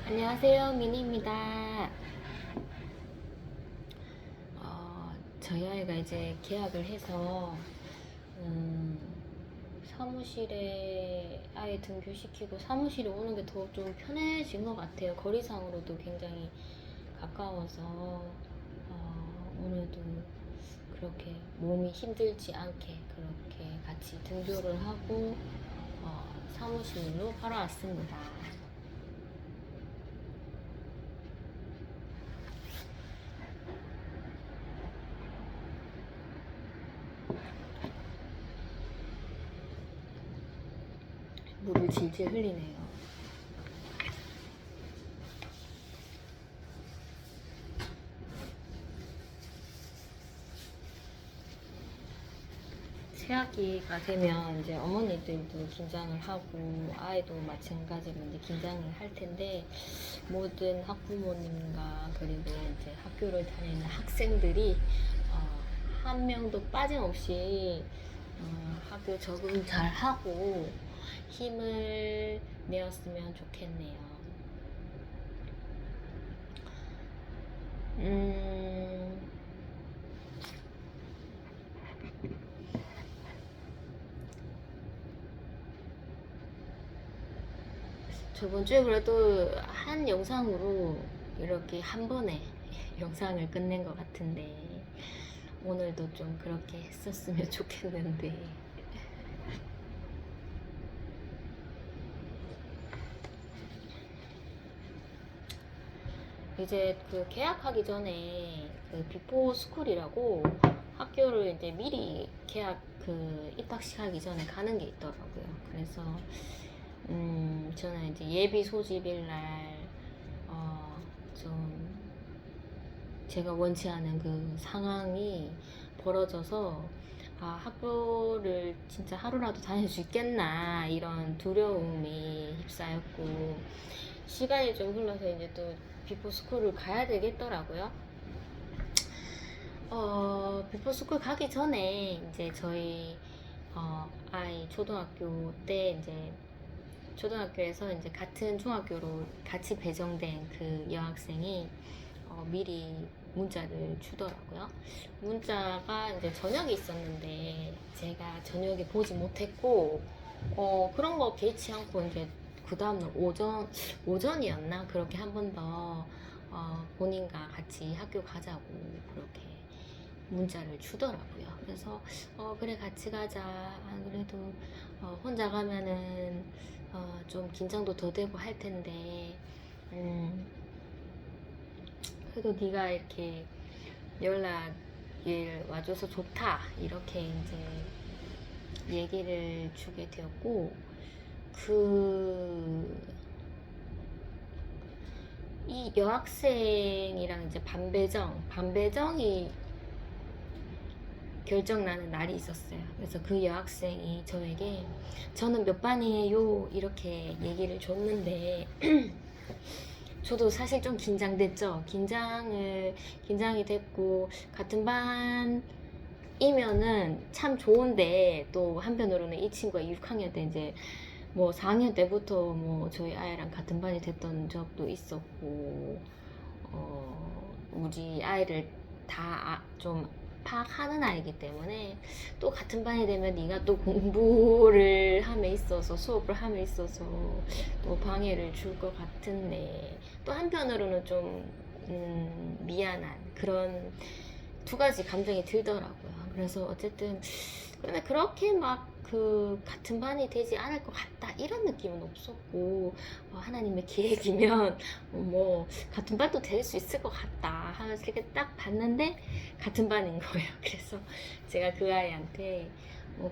안녕하세요, 미니입니다. 저희 아이가 이제 계약을 해서 사무실에 아예 등교시키고 사무실에 오는 게 더 좀 편해진 것 같아요. 거리상으로도 굉장히 가까워서 오늘도 그렇게 몸이 힘들지 않게 그렇게 같이 등교를 하고 사무실로 바로 왔습니다. 물을 질질 흘리네요. 새학기가 되면 이제 어머니들도 긴장을 하고 아이도 마찬가지로 이제 긴장을 할 텐데 모든 학부모님과 그리고 이제 학교를 다니는 학생들이 한 명도 빠짐없이 학교 적응 잘 하고 힘을 내었으면 좋겠네요. 음, 저번 주에 그래도 한 영상으로 이렇게 한 번에 영상을 끝낸 것 같은데 오늘도 좀 그렇게 했었으면 좋겠는데 이제 그 계약하기 전에 그 비포 스쿨이라고 학교를 이제 미리 계약 그 입학식 하기 전에 가는 게 있더라고요. 그래서 저는 이제 예비 소집일 날 좀 제가 원치 않은 그 상황이 벌어져서 학교를 진짜 하루라도 다닐 수 있겠나 이런 두려움이 휩싸였고 시간이 좀 흘러서 이제 또 비포 스쿨을 가야 되겠더라고요. 비포 스쿨 가기 전에 이제 저희 아이 초등학교 때 이제 초등학교에서 이제 같은 중학교로 같이 배정된 그 여학생이 미리 문자를 주더라고요. 문자가 이제 저녁에 있었는데 제가 저녁에 보지 못했고 그런 거 개의치 않고 이제 그 다음날 오전이었나 그렇게 한 번 더 본인과 같이 학교 가자고 그렇게 문자를 주더라고요. 그래서 그래 같이 가자. 안 그래도 혼자 가면은 좀 긴장도 더 되고 할 텐데 그래도 네가 이렇게 연락을 와줘서 좋다 이렇게 이제 얘기를 주게 되었고 이 여학생이랑 이제 반배정이 결정나는 날이 있었어요. 그래서 그 여학생이 저에게 저는 몇 반이에요 이렇게 얘기를 줬는데 저도 사실 좀 긴장됐죠. 긴장이 됐고 같은 반이면은 참 좋은데 또 한편으로는 이 친구가 6학년 때 이제 뭐 4학년 때부터 뭐 저희 아이랑 같은 반이 됐던 적도 있었고 우리 아이를 다 좀 파악하는 아이기 때문에 또 같은 반이 되면 네가 또 공부를 함에 있어서 수업을 함에 있어서 또 방해를 줄 것 같은데 또 한편으로는 좀 미안한 그런 두 가지 감정이 들더라고요. 그래서 어쨌든 근데 그렇게 막 그 같은 반이 되지 않을 것 같다 이런 느낌은 없었고 하나님의 계획이면 뭐 같은 반도 될 수 있을 것 같다 하면서 이렇게 딱 봤는데 같은 반인 거예요. 그래서 제가 그 아이한테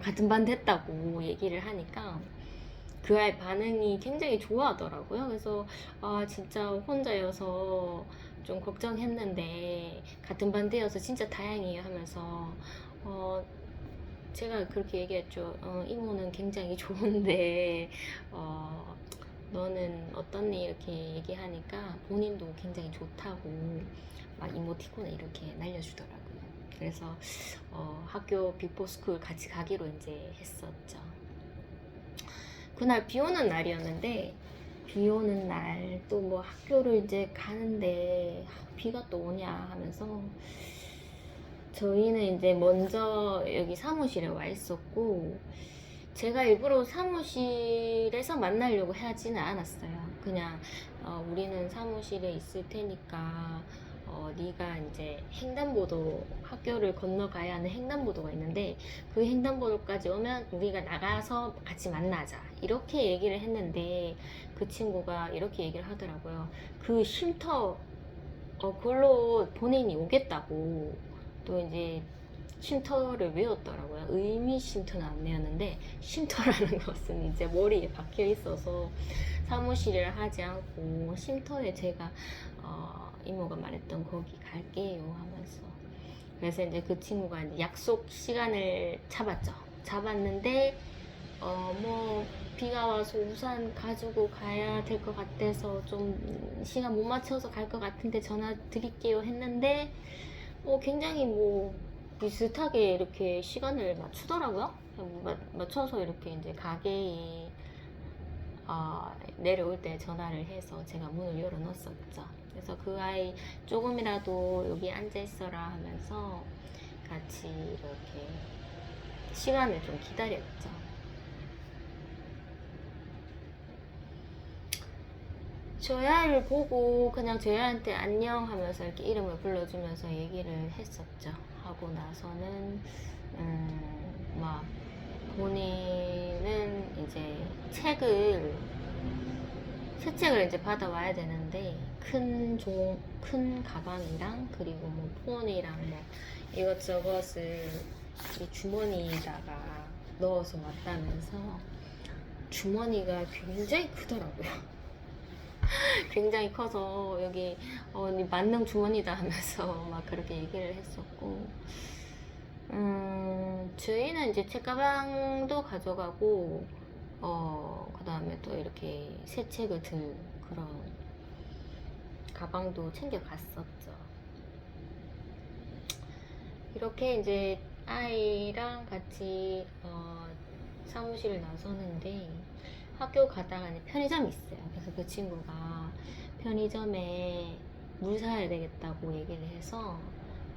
같은 반 됐다고 얘기를 하니까 그 아이 반응이 굉장히 좋아하더라고요. 그래서 진짜 혼자여서 좀 걱정했는데 같은 반 되어서 진짜 다행이에요 하면서 제가 그렇게 얘기했죠. 이모는 굉장히 좋은데 너는 어떻니 이렇게 얘기하니까 본인도 굉장히 좋다고 막 이모티콘을 이렇게 날려주더라고요. 그래서 학교 비포 스쿨 같이 가기로 이제 했었죠. 그날 비 오는 날이었는데 비 오는 날 또 뭐 학교를 이제 가는데 비가 또 오냐 하면서 저희는 이제 먼저 여기 사무실에 와 있었고 제가 일부러 사무실에서 만나려고 하지는 않았어요. 그냥 우리는 사무실에 있을 테니까 네가 이제 횡단보도 학교를 건너가야 하는 횡단보도가 있는데 그 횡단보도까지 오면 우리가 나가서 같이 만나자 이렇게 얘기를 했는데 그 친구가 이렇게 얘기를 하더라고요. 그 쉼터 그걸로 본인이 오겠다고 또 이제 쉼터를 외웠더라고요. 의미 쉼터는 안 외웠는데 쉼터라는 것은 이제 머리에 박혀 있어서 사무실을 하지 않고 쉼터에 제가 이모가 말했던 거기 갈게요 하면서 그래서 이제 그 친구가 이제 약속 시간을 잡았는데 뭐 비가 와서 우산 가지고 가야 될 것 같아서 좀 시간 못 맞춰서 갈 것 같은데 전화 드릴게요 했는데 굉장히 뭐 비슷하게 이렇게 시간을 맞추더라고요. 맞춰서 이렇게 이제 가게에 내려올 때 전화를 해서 제가 문을 열어놨었죠. 그래서 그 아이 조금이라도 여기 앉아 있어라 하면서 같이 이렇게 시간을 좀 기다렸죠. 저희 아이를 보고 그냥 저희 아이한테 안녕 하면서 이렇게 이름을 불러주면서 얘기를 했었죠. 하고 나서는 막 본인은 이제 새 책을 이제 받아와야 되는데 큰 가방이랑 그리고 뭐 폰이랑 뭐 이것저것을 이 주머니에다가 넣어서 왔다면서 주머니가 굉장히 크더라고요. 굉장히 커서 여기 네 만능 주머니다 하면서 막 그렇게 얘기를 했었고 저희는 이제 책가방도 가져가고 그 다음에 또 이렇게 새 책을 든 그런 가방도 챙겨갔었죠. 이렇게 이제 아이랑 같이 사무실을 나서는데 학교 가다가 편의점이 있어요. 그래서 그 친구가 편의점에 물 사야 되겠다고 얘기를 해서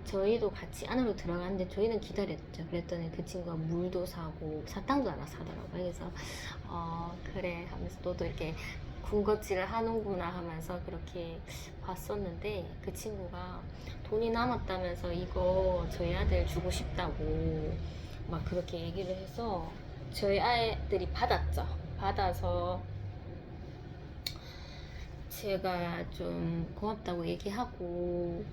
저희도 같이 안으로 들어갔는데 저희는 기다렸죠. 그랬더니 그 친구가 물도 사고 사탕도 하나 사더라고요. 그래서 그래 하면서 너도 이렇게 군것질을 하는구나 하면서 그렇게 봤었는데 그 친구가 돈이 남았다면서 이거 저희 아들 주고 싶다고 막 그렇게 얘기를 해서 저희 아이들이 받았죠. 받아서 제가 좀 고맙다고 얘기하고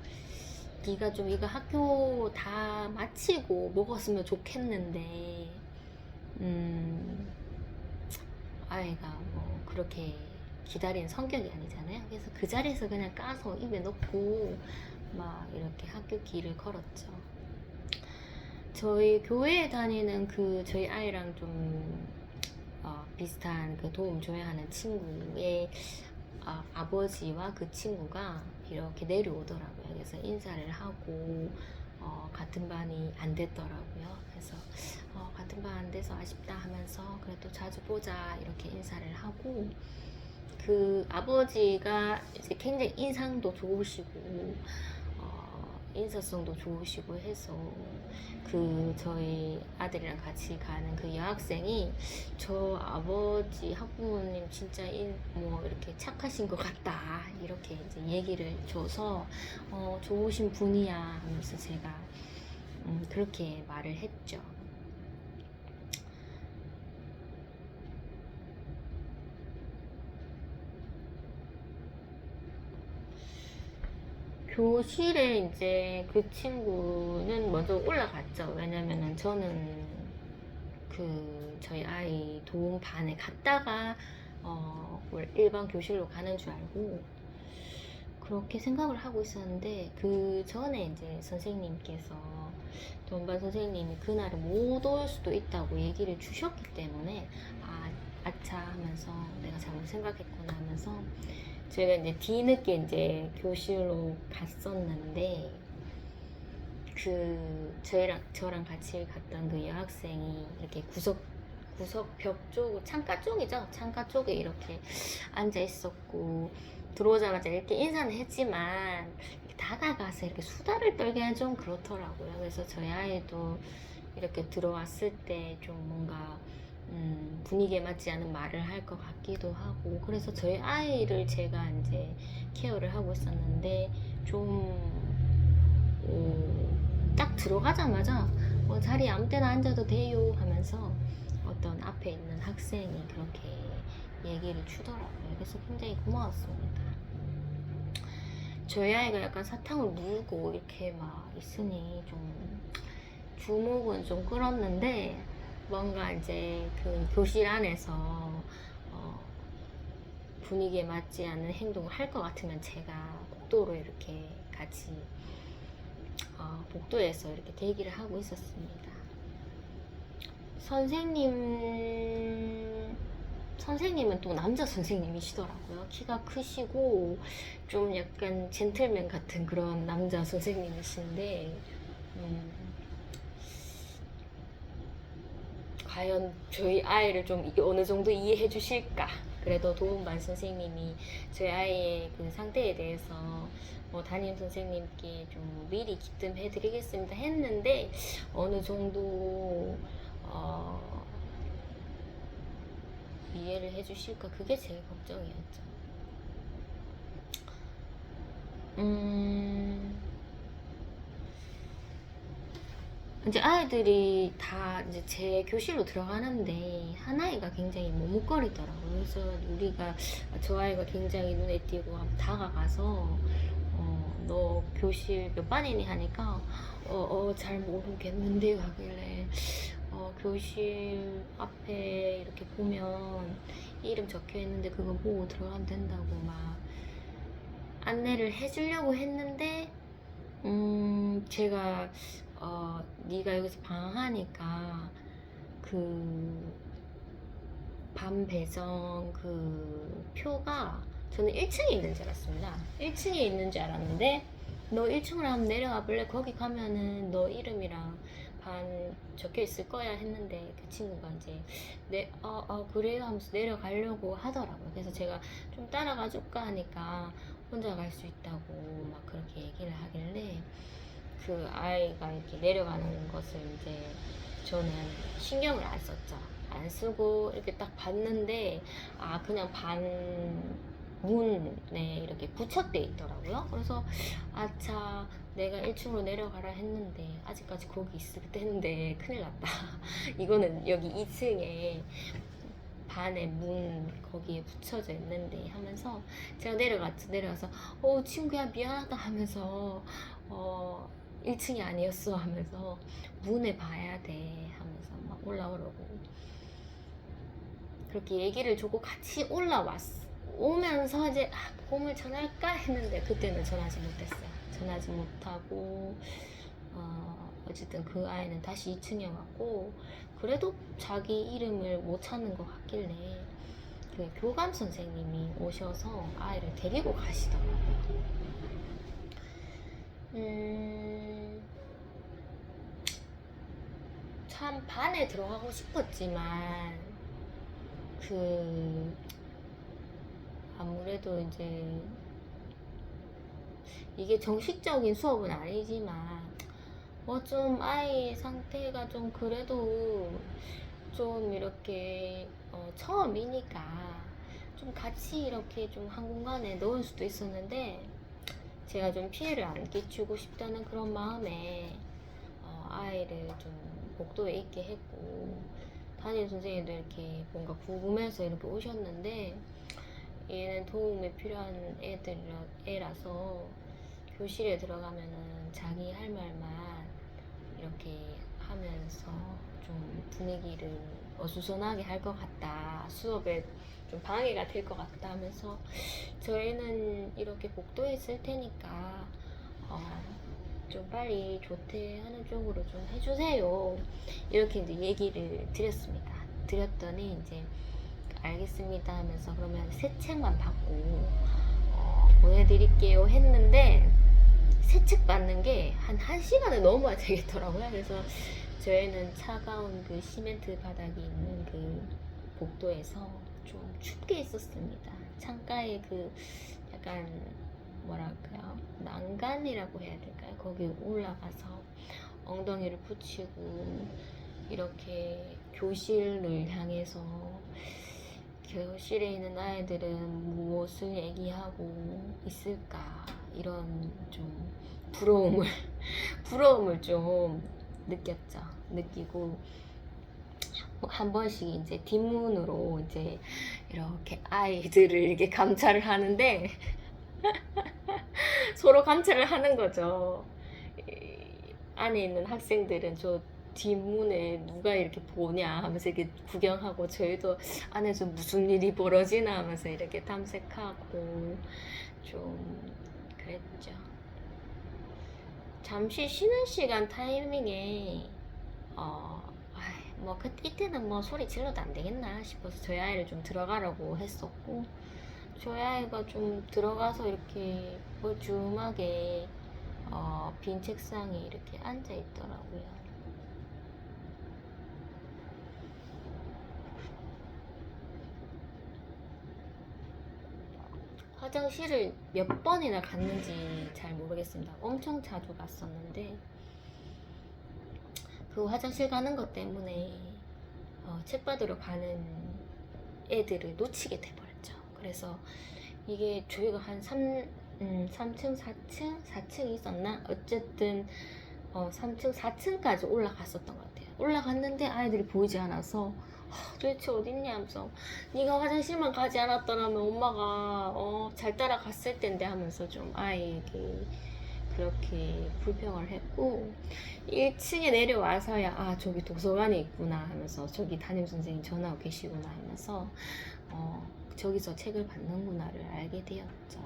네가 좀 이거 학교 다 마치고 먹었으면 좋겠는데 아이가 뭐 그렇게 기다리는 성격이 아니잖아요. 그래서 그 자리에서 그냥 까서 입에 넣고 막 이렇게 학교 길을 걸었죠. 저희 교회에 다니는 그 저희 아이랑 좀 비슷한 그 도움 줘야 하는 친구의 아버지와 그 친구가 이렇게 내려오더라고요. 그래서 인사를 하고 같은 반이 안 됐더라고요. 그래서 같은 반 안 돼서 아쉽다 하면서 그래도 자주 보자 이렇게 인사를 하고 그 아버지가 이제 굉장히 인상도 좋으시고 인사성도 좋으시고 해서 그 저희 아들이랑 같이 가는 그 여학생이 저 아버지 학부모님 진짜 뭐 이렇게 착하신 것 같다 이렇게 이제 얘기를 줘서 좋으신 분이야 하면서 제가 그렇게 말을 했죠. 교실에 이제 그 친구는 먼저 올라갔죠. 왜냐면은 저는 그 저희 아이 도움 반에 갔다가 일반 교실로 가는 줄 알고 그렇게 생각을 하고 있었는데 그 전에 이제 선생님께서 도움반 선생님이 그날은 못 올 수도 있다고 얘기를 주셨기 때문에 아차 하면서 내가 잘못 생각했구나 하면서 제가 이제 뒤늦게 이제 교실로 갔었는데 저랑 같이 갔던 그 여학생이 이렇게 구석 벽 쪽, 창가 쪽이죠. 창가 쪽에 이렇게 앉아 있었고, 들어오자마자 이렇게 인사는 했지만 이렇게 다가가서 이렇게 수다를 떨기는 좀 그렇더라고요. 그래서 저희 아이도 이렇게 들어왔을 때 좀 뭔가 분위기에 맞지 않은 말을 할 것 같기도 하고, 그래서 저희 아이를 제가 이제 케어를 하고 있었는데 딱 들어가자마자 자리에 아무 때나 앉아도 돼요 하면서 어떤 앞에 있는 학생이 그렇게 얘기를 주더라고요. 그래서 굉장히 고마웠습니다. 저희 아이가 약간 사탕을 물고 이렇게 막 있으니 좀 주목은 좀 끌었는데, 뭔가 이제 그 교실 안에서 분위기에 맞지 않는 행동을 할 것 같으면 제가 복도로 이렇게 같이 복도에서 이렇게 대기를 하고 있었습니다. 선생님은 또 남자 선생님이시더라고요. 키가 크시고 좀 약간 젠틀맨 같은 그런 남자 선생님이신데, 과연 저희 아이를 좀 어느 정도 이해해 주실까? 그래도 도움반 선생님이 저희 아이의 그 상태에 대해서 담임 선생님께 좀 미리 기뜸해 드리겠습니다 했는데, 어느 정도 이해를 해 주실까? 그게 제일 걱정이었죠. 이제 아이들이 다 이제 제 교실로 들어가는데 한 아이가 굉장히 머뭇거리더라고요. 그래서 우리가 저 아이가 굉장히 눈에 띄고 다가가서 너 교실 몇 반이니 하니까 잘 모르겠는데요 하길래, 교실 앞에 이렇게 보면 이름 적혀 있는데 그거 보고 들어가면 된다고 막 안내를 해주려고 했는데, 제가 네가 여기서 방황하니까 그 반 배정 그 표가 저는 1층에 있는 줄 알았습니다. 1층에 있는 줄 알았는데, 너 1층으로 한번 내려와 볼래? 거기 가면은 너 이름이랑 반 적혀 있을 거야 했는데, 그 친구가 이제 그래요 하면서 내려가려고 하더라고요. 그래서 제가 좀 따라가 줄까 하니까 혼자 갈 수 있다고 막 그렇게 얘기를 하길래, 그 아이가 이렇게 내려가는 것을 이제 저는 신경을 안 썼죠. 안 쓰고 이렇게 딱 봤는데, 그냥 반 문에 이렇게 부착돼 있더라고요. 그래서 아차, 내가 1층으로 내려가라 했는데 아직까지 거기 있을 텐데 큰일 났다. 이거는 여기 2층에 반의 문 거기에 붙여져 있는데 하면서 제가 내려가서 친구야 미안하다 하면서 1층이 아니었어 하면서 문에 봐야 돼 하면서 막 올라오려고 그렇게 얘기를 주고 같이 오면서 이제 봄을 전할까 했는데, 그때는 전하지 못했어요. 전하지 못하고 어쨌든 그 아이는 다시 2층에 왔고, 그래도 자기 이름을 못 찾는 것 같길래 그 교감 선생님이 오셔서 아이를 데리고 가시더라고요. 참 반에 들어가고 싶었지만 아무래도 이제 이게 정식적인 수업은 아니지만 좀 아이 상태가 좀 그래도 좀 이렇게 처음이니까 좀 같이 이렇게 좀 한 공간에 넣을 수도 있었는데, 제가 좀 피해를 안 끼치고 싶다는 그런 마음에 아이를 좀 복도에 있게 했고, 담임 선생님도 이렇게 뭔가 궁금해서 이렇게 오셨는데, 얘는 도움이 필요한 애라서 교실에 들어가면은 자기 할 말만 이렇게 하면서 좀 분위기를 어수선하게 할 것 같다, 수업에 좀 방해가 될 것 같다 하면서, 저희는 이렇게 복도에 있을 테니까 좀 빨리 조퇴하는 쪽으로 좀 해주세요, 이렇게 이제 얘기를 드렸더니 이제 알겠습니다 하면서 그러면 새 책만 받고 보내드릴게요 했는데, 새 책 받는 게 한 1시간을 넘어야 되겠더라고요. 그래서 저희는 차가운 그 시멘트 바닥이 있는 그 복도에서 좀 춥게 있었습니다. 창가에 그 약간 뭐랄까요? 난간이라고 해야 될까요? 거기 올라가서 엉덩이를 붙이고 이렇게 교실을 향해서 교실에 있는 아이들은 무엇을 얘기하고 있을까 이런 좀 부러움을 좀 느끼고 한 번씩 이제 뒷문으로 이제 이렇게 아이들을 이렇게 감찰을 하는데 서로 감찰을 하는 거죠. 안에 있는 학생들은 저 뒷문에 누가 이렇게 보냐 하면서 이렇게 구경하고 저희도 안에서 무슨 일이 벌어지나 하면서 이렇게 탐색하고 좀 그랬죠. 잠시 쉬는 시간 타이밍에 이때는 뭐 소리 질러도 안 되겠나 싶어서 저희 아이를 좀 들어가라고 했었고 저희 아이가 좀 들어가서 이렇게 멀쩡하게 빈 책상에 이렇게 앉아 있더라고요. 화장실을 몇 번이나 갔는지 잘 모르겠습니다. 엄청 자주 갔었는데 그 화장실 가는 것 때문에 책 받으러 가는 애들을 놓치게 돼버렸죠. 그래서 이게 저희가 한 3층, 4층 있었나? 어쨌든 3층, 4층까지 올라갔었던 것 같아요. 올라갔는데 아이들이 보이지 않아서 도대체 어딨냐 하면서 네가 화장실만 가지 않았더라면 엄마가 잘 따라갔을 텐데 하면서 좀 아이에게 그렇게 불평을 했고 1층에 내려와서야 저기 도서관에 있구나 하면서 저기 담임선생님 전화하고 계시구나 하면서 저기서 책을 받는구나를 알게 되었죠.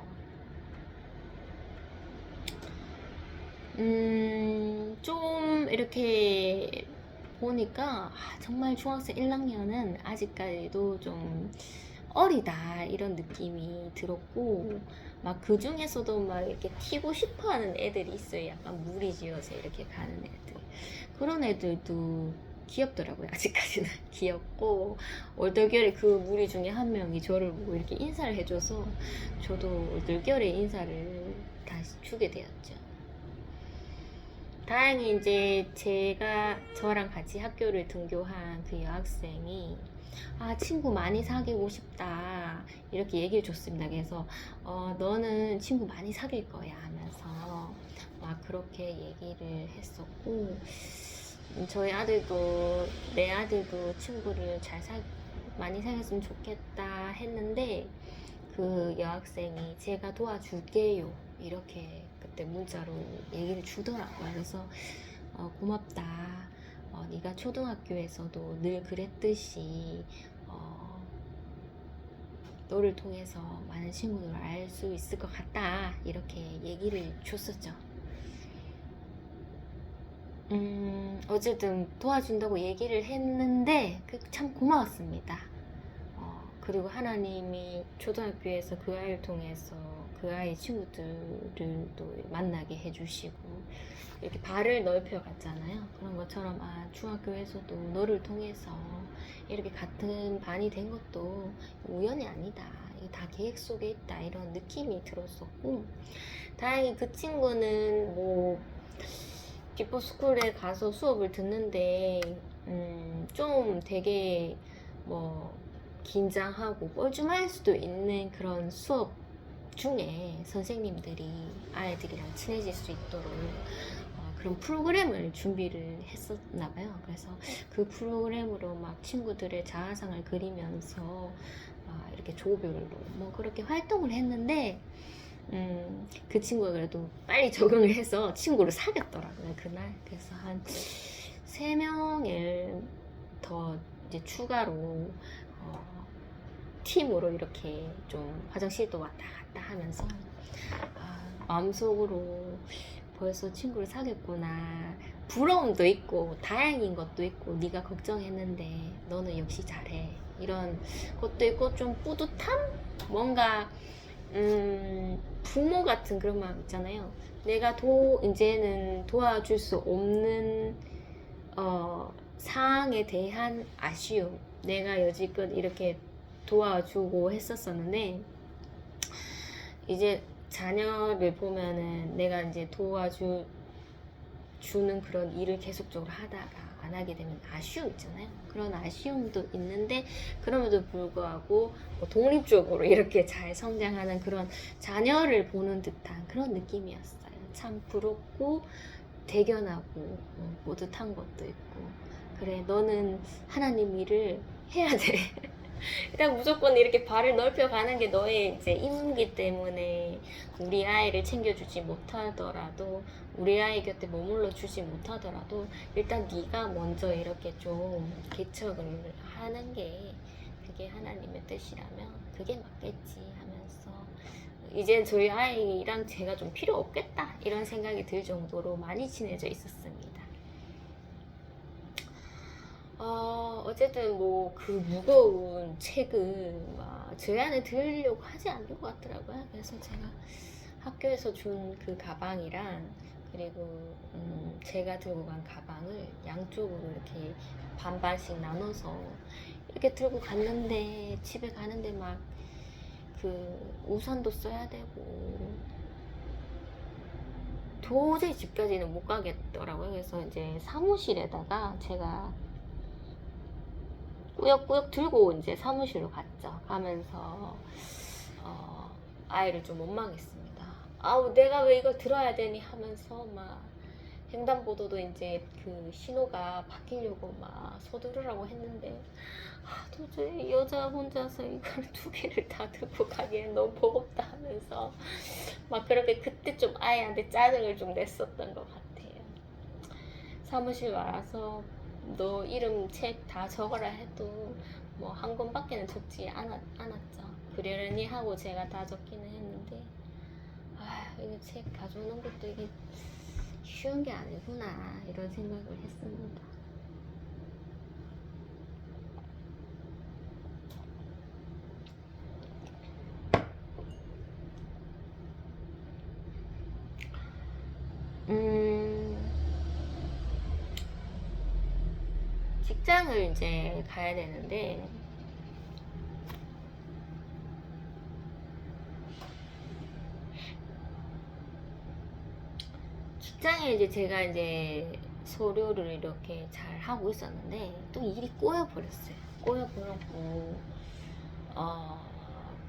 좀 이렇게 보니까 정말 중학생 1학년은 아직까지도 좀 어리다 이런 느낌이 들었고 막 그 중에서도 막 이렇게 튀고 싶어하는 애들이 있어요. 약간 무리지어서 이렇게 가는 애들. 그런 애들도 귀엽더라고요. 아직까지는 귀엽고 얼떨결에 그 무리 중에 한 명이 저를 보고 이렇게 인사를 해줘서 저도 얼떨결에 인사를 다시 주게 되었죠. 다행히 이제 제가 저랑 같이 학교를 등교한 그 여학생이 친구 많이 사귀고 싶다 이렇게 얘기를 줬습니다. 그래서 너는 친구 많이 사귈 거야 하면서 막 그렇게 얘기를 했었고 저희 아들도 내 아들도 친구를 많이 사귀었으면 좋겠다 했는데 그 여학생이 제가 도와줄게요 이렇게 그때 문자로 얘기를 주더라고요. 그래서 고맙다. 네가 초등학교에서도 늘 그랬듯이 너를 통해서 많은 친구들을 알 수 있을 것 같다 이렇게 얘기를 줬었죠. 어쨌든 도와준다고 얘기를 했는데 참 고마웠습니다. 그리고 하나님이 초등학교에서 그 아이를 통해서 그 아이 친구들을 또 만나게 해주시고 이렇게 발을 넓혀 갔잖아요. 그런 것처럼 중학교에서도 너를 통해서 이렇게 같은 반이 된 것도 우연이 아니다. 이게 다 계획 속에 있다. 이런 느낌이 들었었고 다행히 그 친구는 뭐 비포스쿨에 가서 수업을 듣는데 좀 되게 뭐 긴장하고 뻘쭘할 수도 있는 그런 수업 중에 선생님들이 아이들이랑 친해질 수 있도록 그런 프로그램을 준비를 했었나 봐요. 그래서 그 프로그램으로 막 친구들의 자아상을 그리면서 이렇게 조별로 뭐 그렇게 활동을 했는데 그 친구가 그래도 빨리 적응을 해서 친구를 사귀었더라고요 그날. 그래서 한 3명을 더 이제 추가로 팀으로 이렇게 좀 화장실도 왔다 갔다 하면서 마음속으로 벌써 친구를 사귀었구나 부러움도 있고 다행인 것도 있고 네가 걱정했는데 너는 역시 잘해 이런 것도 있고 좀 뿌듯함? 뭔가 부모 같은 그런 마음 있잖아요. 내가 이제는 도와줄 수 없는 상황에 대한 아쉬움. 내가 여지껏 이렇게 도와주고 했었었는데 이제 자녀를 보면은 내가 이제 도와주는 그런 일을 계속적으로 하다가 안 하게 되면 아쉬움 있잖아요. 그런 아쉬움도 있는데 그럼에도 불구하고 뭐 독립적으로 이렇게 잘 성장하는 그런 자녀를 보는 듯한 그런 느낌이었어요. 참 부럽고 대견하고 뿌듯한 것도 있고, 그래 너는 하나님 일을 해야 돼. 일단 무조건 이렇게 발을 넓혀가는 게 너의 이제 임무기 때문에 우리 아이를 챙겨주지 못하더라도, 우리 아이 곁에 머물러 주지 못하더라도 일단 네가 먼저 이렇게 좀 개척을 하는 게 그게 하나님의 뜻이라면 그게 맞겠지 하면서 이제 저희 아이랑 제가 좀 필요 없겠다 이런 생각이 들 정도로 많이 친해져 있었습니다. 어쨌든 뭐 그 무거운 책은 막 저희 안에 들으려고 하지 않는 것 같더라고요. 그래서 제가 학교에서 준 그 가방이랑 그리고 제가 들고 간 가방을 양쪽으로 이렇게 반반씩 나눠서 이렇게 들고 갔는데 집에 가는데 막 그 우산도 써야 되고 도저히 집까지는 못 가겠더라고요. 그래서 이제 사무실에다가 제가 꾸역꾸역 들고 이제 사무실로 갔죠. 가면서 아이를 좀 원망했습니다. 아우 내가 왜 이걸 들어야 되니 하면서 막 횡단보도도 이제 그 신호가 바뀌려고 막 서두르라고 했는데 도저히 여자 혼자서 이걸 두 개를 다 들고 가기엔 너무 버겁다 하면서 막 그렇게 그때 좀 아이한테 짜증을 좀 냈었던 것 같아요. 사무실 와서 너 이름 책 다 적어라 해도 뭐 한 권밖에는 적지 않았죠. 그러려니 하고 제가 다 적기는 했는데 이거 책 가져오는 것도 이게 쉬운 게 아니구나 이런 생각을 했습니다. 직장을 이제 가야 되는데 직장에 이제 제가 이제 서류를 이렇게 잘 하고 있었는데 또 일이 꼬여버렸어요. 꼬여버렸고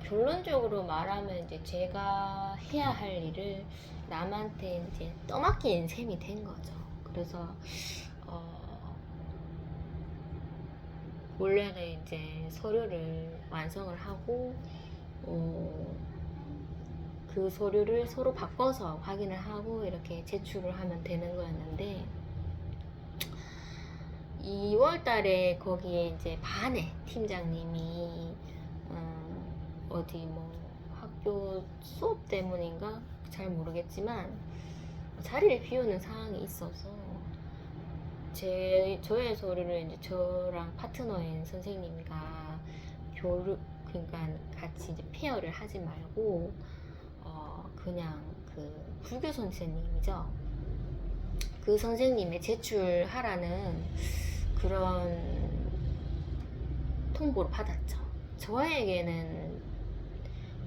결론적으로 말하면 이제 제가 해야 할 일을 남한테 이제 떠맡긴 셈이 된 거죠. 그래서 원래는 이제 서류를 완성을 하고 그 서류를 서로 바꿔서 확인을 하고 이렇게 제출을 하면 되는 거였는데 2월 달에 거기에 이제 반에 팀장님이 어디 뭐 학교 수업 때문인가 잘 모르겠지만 자리를 비우는 상황이 있어서 저의 서류를 이제 저랑 파트너인 선생님과 그러니까 같이 이제 페어를 하지 말고 그냥 그 불교 선생님이죠. 그 선생님의 제출하라는 그런 통보를 받았죠. 저에게는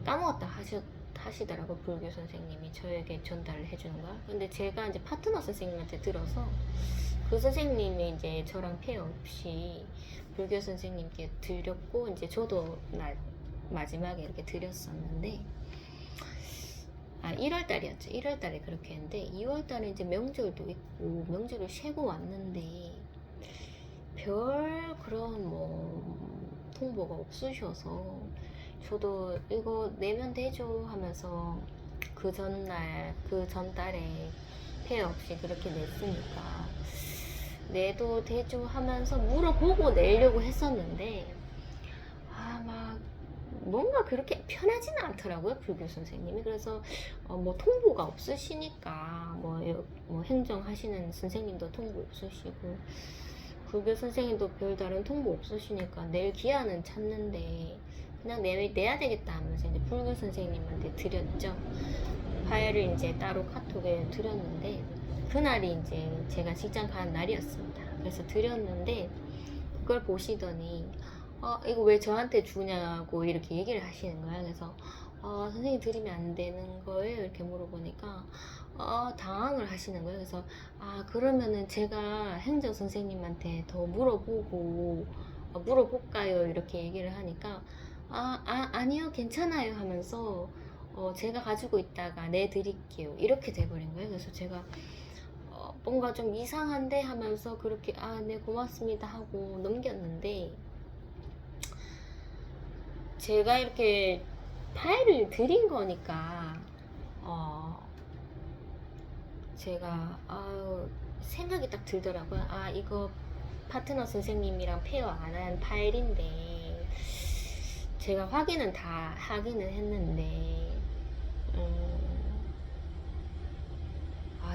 까먹었다 하시더라고 불교 선생님이 저에게 전달을 해주는 거야. 근데 제가 이제 파트너 선생님한테 들어서 그 선생님이 이제 저랑 페어 없이 불교 선생님께 드렸고 이제 저도 마지막에 이렇게 드렸었는데 1월 달이었죠. 1월 달에 그렇게 했는데 2월 달에 이제 명절도 있고 명절을 쉬고 왔는데 별 그런 뭐 통보가 없으셔서 저도 이거 내면 되죠 하면서 그 전날 그 전달에 폐 없이 그렇게 냈으니까 내도 되죠 하면서 물어보고 내려고 했었는데 막 뭔가 그렇게 편하지는 않더라고요 불교 선생님이. 그래서 뭐 통보가 없으시니까 뭐 행정하시는 선생님도 통보 없으시고 불교 선생님도 별다른 통보 없으시니까 낼 기한은 찾는데 그냥 내야 되겠다 하면서 이제 불교 선생님한테 드렸죠. 파일을 이제 따로 카톡에 드렸는데 그날이 이제 제가 직장 가는 날이었습니다. 그래서 드렸는데 그걸 보시더니 이거 왜 저한테 주냐고 이렇게 얘기를 하시는 거예요. 그래서 선생님 드리면 안 되는 거예요? 이렇게 물어보니까 당황을 하시는 거예요. 그래서 그러면은 제가 행정 선생님한테 더 물어볼까요? 이렇게 얘기를 하니까 아니요, 괜찮아요 하면서 제가 가지고 있다가 내드릴게요. 이렇게 돼버린 거예요. 그래서 제가 뭔가 좀 이상한데 하면서 그렇게 네, 고맙습니다 하고 넘겼는데, 제가 이렇게 파일을 드린 거니까 제가 생각이 딱 들더라고요. 이거 파트너 선생님이랑 페어 안 한 파일인데, 제가 확인은 다 하기는 했는데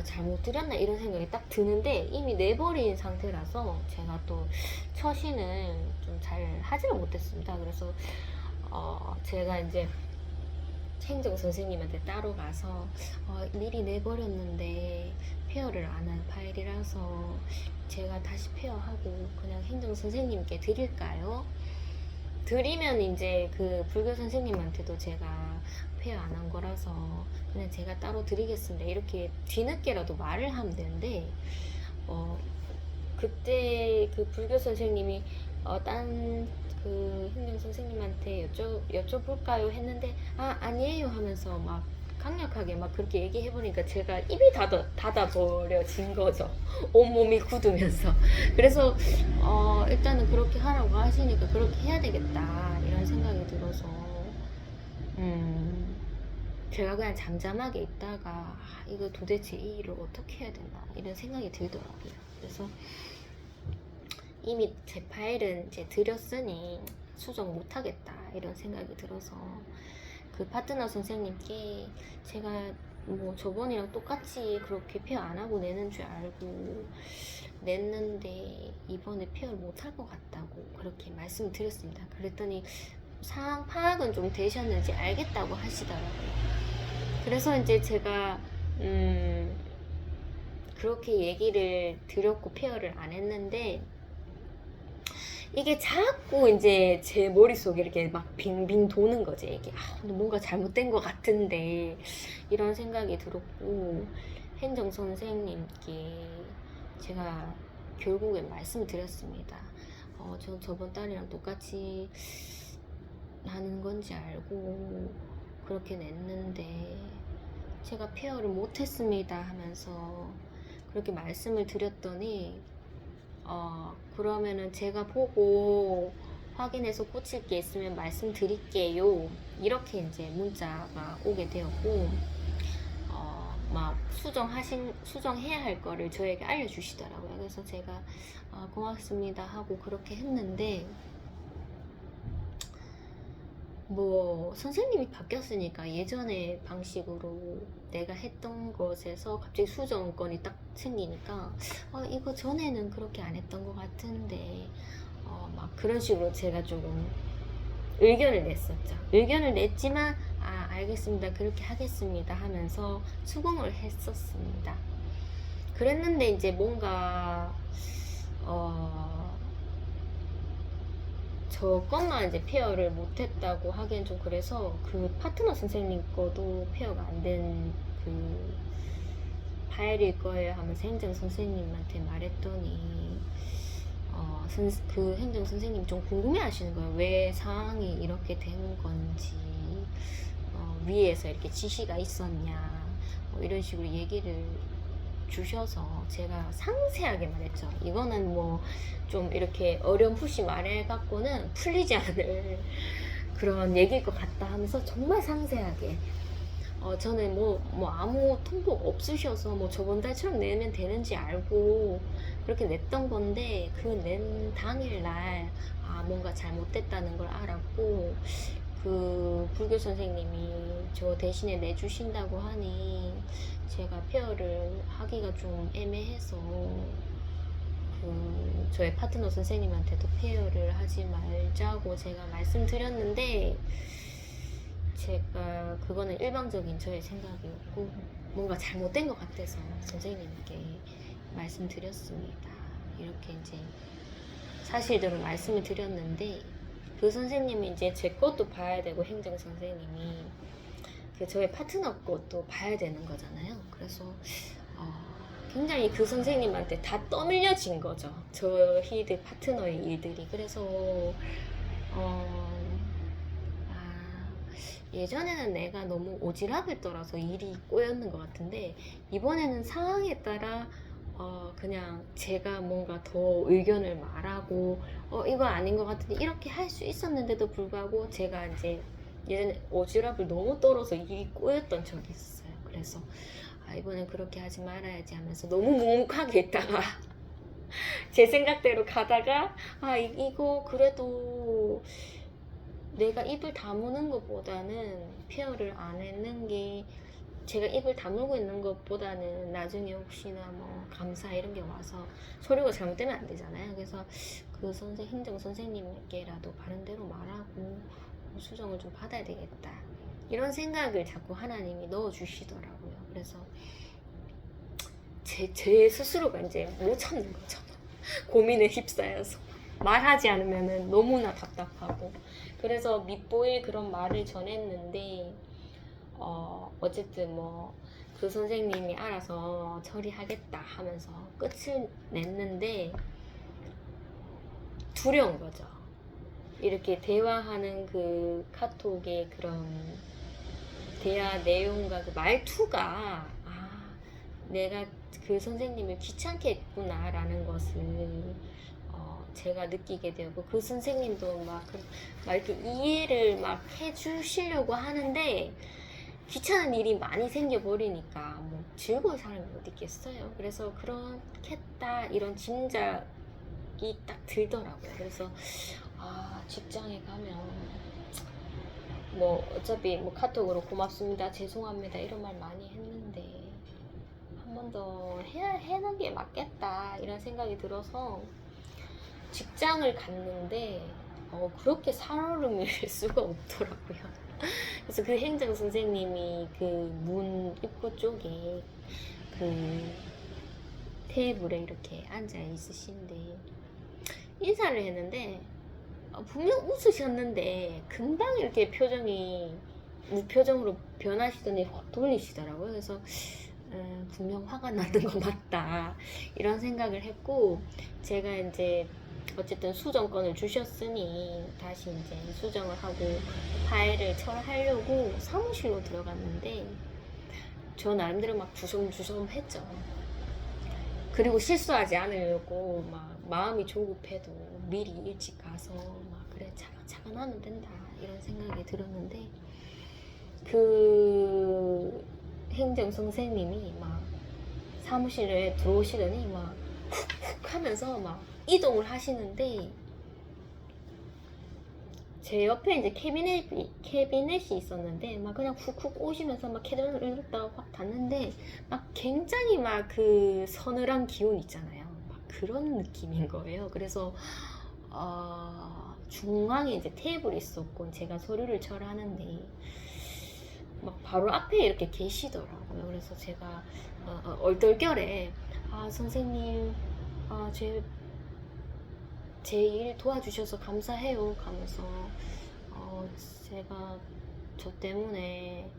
잘못 드렸나 이런 생각이 딱 드는데, 이미 내버린 상태라서 제가 또 처신은 좀 잘 하지를 못했습니다. 그래서 제가 이제 행정 선생님한테 따로 가서 미리 내버렸는데 페어를 안 한 파일이라서 제가 다시 페어하고 그냥 행정 선생님께 드릴까요? 드리면 이제 그 불교 선생님한테도 제가 페어 안 한 거라서 그냥 제가 따로 드리겠습니다. 이렇게 뒤늦게라도 말을 하면 되는데, 그때 그 불교 선생님이 딴 그 행정 선생님한테 여쭤볼까요? 했는데 아니에요 하면서 막 강력하게 막 그렇게 얘기해보니까 제가 입이 닫아버려진 거죠. 온몸이 굳으면서. 그래서 일단은 그렇게 하라고 하시니까 그렇게 해야 되겠다 이런 생각이 들어서 제가 그냥 잠잠하게 있다가 이거 도대체 이 일을 어떻게 해야 되나 이런 생각이 들더라고요. 그래서 이미 제 파일은 이제 드렸으니 수정 못하겠다 이런 생각이 들어서 그 파트너 선생님께 제가 뭐 저번이랑 똑같이 그렇게 페어 안 하고 내는 줄 알고 냈는데 이번에 페어를 못할 것 같다고 그렇게 말씀을 드렸습니다. 그랬더니 상황 파악은 좀 되셨는지 알겠다고 하시더라고요. 그래서 이제 제가 그렇게 얘기를 드렸고 페어를 안 했는데, 이게 자꾸 이제 제 머릿속에 이렇게 막 빙빙 도는 거지. 이게 뭔가 잘못된 것 같은데 이런 생각이 들었고, 행정 선생님께 제가 결국엔 말씀드렸습니다. 저 저번 달이랑 똑같이 하는 건지 알고 그렇게 냈는데 제가 페어를 못했습니다 하면서 그렇게 말씀을 드렸더니 그러면은 제가 보고 확인해서 고칠 게 있으면 말씀드릴게요. 이렇게 이제 문자가 오게 되었고, 막 수정해야 할 거를 저에게 알려주시더라고요. 그래서 제가 고맙습니다 하고 그렇게 했는데, 뭐 선생님이 바뀌었으니까 예전의 방식으로 내가 했던 것에서 갑자기 수정권이 딱 생기니까 이거 전에는 그렇게 안 했던 것 같은데 막 그런 식으로 제가 조금 의견을 냈었죠. 의견을 냈지만 알겠습니다, 그렇게 하겠습니다 하면서 수긍을 했었습니다. 그랬는데 이제 뭔가 저 것만 이제 페어를 못했다고 하기엔 좀 그래서 그 파트너 선생님 거도 페어가 안 된 그 파일일 거예요 하면서 행정 선생님한테 말했더니 그 행정 선생님이 좀 궁금해 하시는 거예요. 왜 상황이 이렇게 된 건지, 위에서 이렇게 지시가 있었냐, 이런 식으로 얘기를 주셔서 제가 상세하게 말했죠. 이거는 뭐 좀 이렇게 어렴풋이 말해갖고는 풀리지 않을 그런 얘기일 것 같다 하면서 정말 상세하게 저는 뭐 아무 통보 없으셔서 뭐 저번 달처럼 내면 되는지 알고 그렇게 냈던 건데, 그 낸 당일날 뭔가 잘못됐다는 걸 알았고, 그 불교 선생님이 저 대신에 내주신다고 하니 제가 페어를 하기가 좀 애매해서 저의 파트너 선생님한테도 페어를 하지 말자고 제가 말씀드렸는데, 제가 그거는 일방적인 저의 생각이었고 뭔가 잘못된 것 같아서 선생님께 말씀드렸습니다. 이렇게 이제 사실대로 말씀을 드렸는데 그 선생님이 이제 제 것도 봐야 되고 행정 선생님이 그 저의 파트너 것도 봐야 되는 거잖아요. 그래서 굉장히 그 선생님한테 다 떠밀려진 거죠. 저희들 파트너의 일들이. 그래서 예전에는 내가 너무 오지랖을 떨어서 일이 꼬였는 것 같은데 이번에는 상황에 따라 그냥 제가 뭔가 더 의견을 말하고 이거 아닌 것 같은데 이렇게 할 수 있었는데도 불구하고 제가 이제 예전에 오지랖을 너무 떨어서 일이 꼬였던 적이 있어요. 그래서 이번엔 그렇게 하지 말아야지 하면서 너무 묵묵하게 있다가 제 생각대로 가다가 이거 그래도 내가 입을 다무는 것보다는 페어를 안 했는 게 제가 입을 다물고 있는 것보다는 나중에 혹시나 뭐 감사 이런 게 와서 서류가 잘못되면 안 되잖아요. 그래서 그 행정 선생님께라도 바른대로 말하고 수정을 좀 받아야 되겠다 이런 생각을 자꾸 하나님이 넣어주시더라고요. 그래서 제 스스로가 이제 못 참는 거죠. 고민에 휩싸여서 말하지 않으면 너무나 답답하고 그래서 밑보일 그런 말을 전했는데 어쨌든 뭐 그 선생님이 알아서 처리하겠다 하면서 끝을 냈는데 두려운 거죠. 이렇게 대화하는 그 카톡의 그런 대화 내용과 그 말투가 내가 그 선생님을 귀찮게 했구나 라는 것을 제가 느끼게 되고 그 선생님도 막 이렇게 이해를 막 해주시려고 하는데 귀찮은 일이 많이 생겨버리니까 뭐 즐거운 사람이 어디 있겠어요. 그래서 그렇겠다 이런 짐작이 딱 들더라고요. 그래서 직장에 가면 뭐 어차피 뭐 카톡으로 고맙습니다 죄송합니다 이런 말 많이 했는데 한 번 더 해는 게 맞겠다 이런 생각이 들어서 직장을 갔는데 그렇게 살얼음일 수가 없더라고요. 그래서 그 행정 선생님이 그 문 입구 쪽에 그 테이블에 이렇게 앉아 있으신데 인사를 했는데 분명 웃으셨는데 금방 이렇게 표정이 무표정으로 변하시더니 확 돌리시더라고요. 그래서 분명 화가 나는 거 맞다 이런 생각을 했고 제가 이제 어쨌든 수정권을 주셨으니 다시 이제 수정을 하고 파일을 처리하려고 사무실로 들어갔는데 저 나름대로 막 주섬주섬 했죠. 그리고 실수하지 않으려고 막 마음이 조급해도 미리 일찍 가서 막 그래 차근차근 하면 된다 이런 생각이 들었는데 그 행정 선생님이 막 사무실에 들어오시더니 막 훅훅 하면서 막 이동을 하시는데 제 옆에 이제 캐비넷이 있었는데 막 그냥 훅훅 오시면서 막 캐비넷을 열었다가 확 닫는데 막 굉장히 막 그 서늘한 기운 있잖아요. 막 그런 느낌인 거예요. 그래서 중앙에 이제 테이블이 있었고 제가 서류를 처리하는데 막 바로 앞에 이렇게 계시더라고요. 그래서 제가 얼떨결에 선생님 제 일 도와주셔서 감사해요 하면서 제가 저 때문에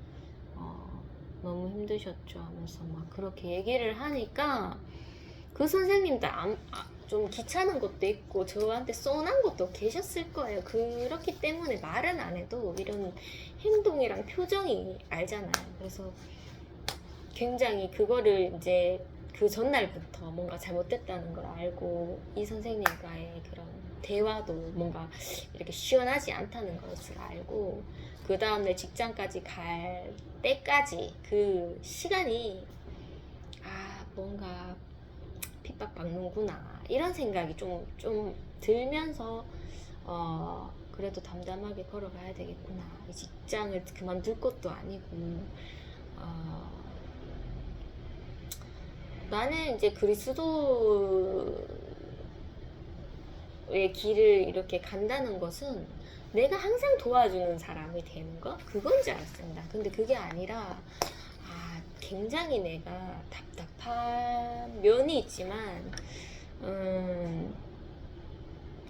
너무 힘드셨죠 하면서 막 그렇게 얘기를 하니까 그 선생님도 좀 귀찮은 것도 있고 저한테 쏘난 것도 계셨을 거예요. 그렇기 때문에 말은 안 해도 이런 행동이랑 표정이 알잖아요. 그래서 굉장히 그거를 이제 그 전날부터 뭔가 잘못됐다는 걸 알고 이 선생님과의 그런 대화도 뭔가 이렇게 시원하지 않다는 것을 알고 그 다음날 직장까지 갈 때까지 그 시간이 뭔가 핍박받는구나 이런 생각이 좀 들면서 그래도 담담하게 걸어가야 되겠구나. 이 직장을 그만둘 것도 아니고 나는 이제 그리스도의 길을 이렇게 간다는 것은 내가 항상 도와주는 사람이 되는 거? 그건 줄 알았습니다. 근데 그게 아니라 굉장히 내가 답답한 면이 있지만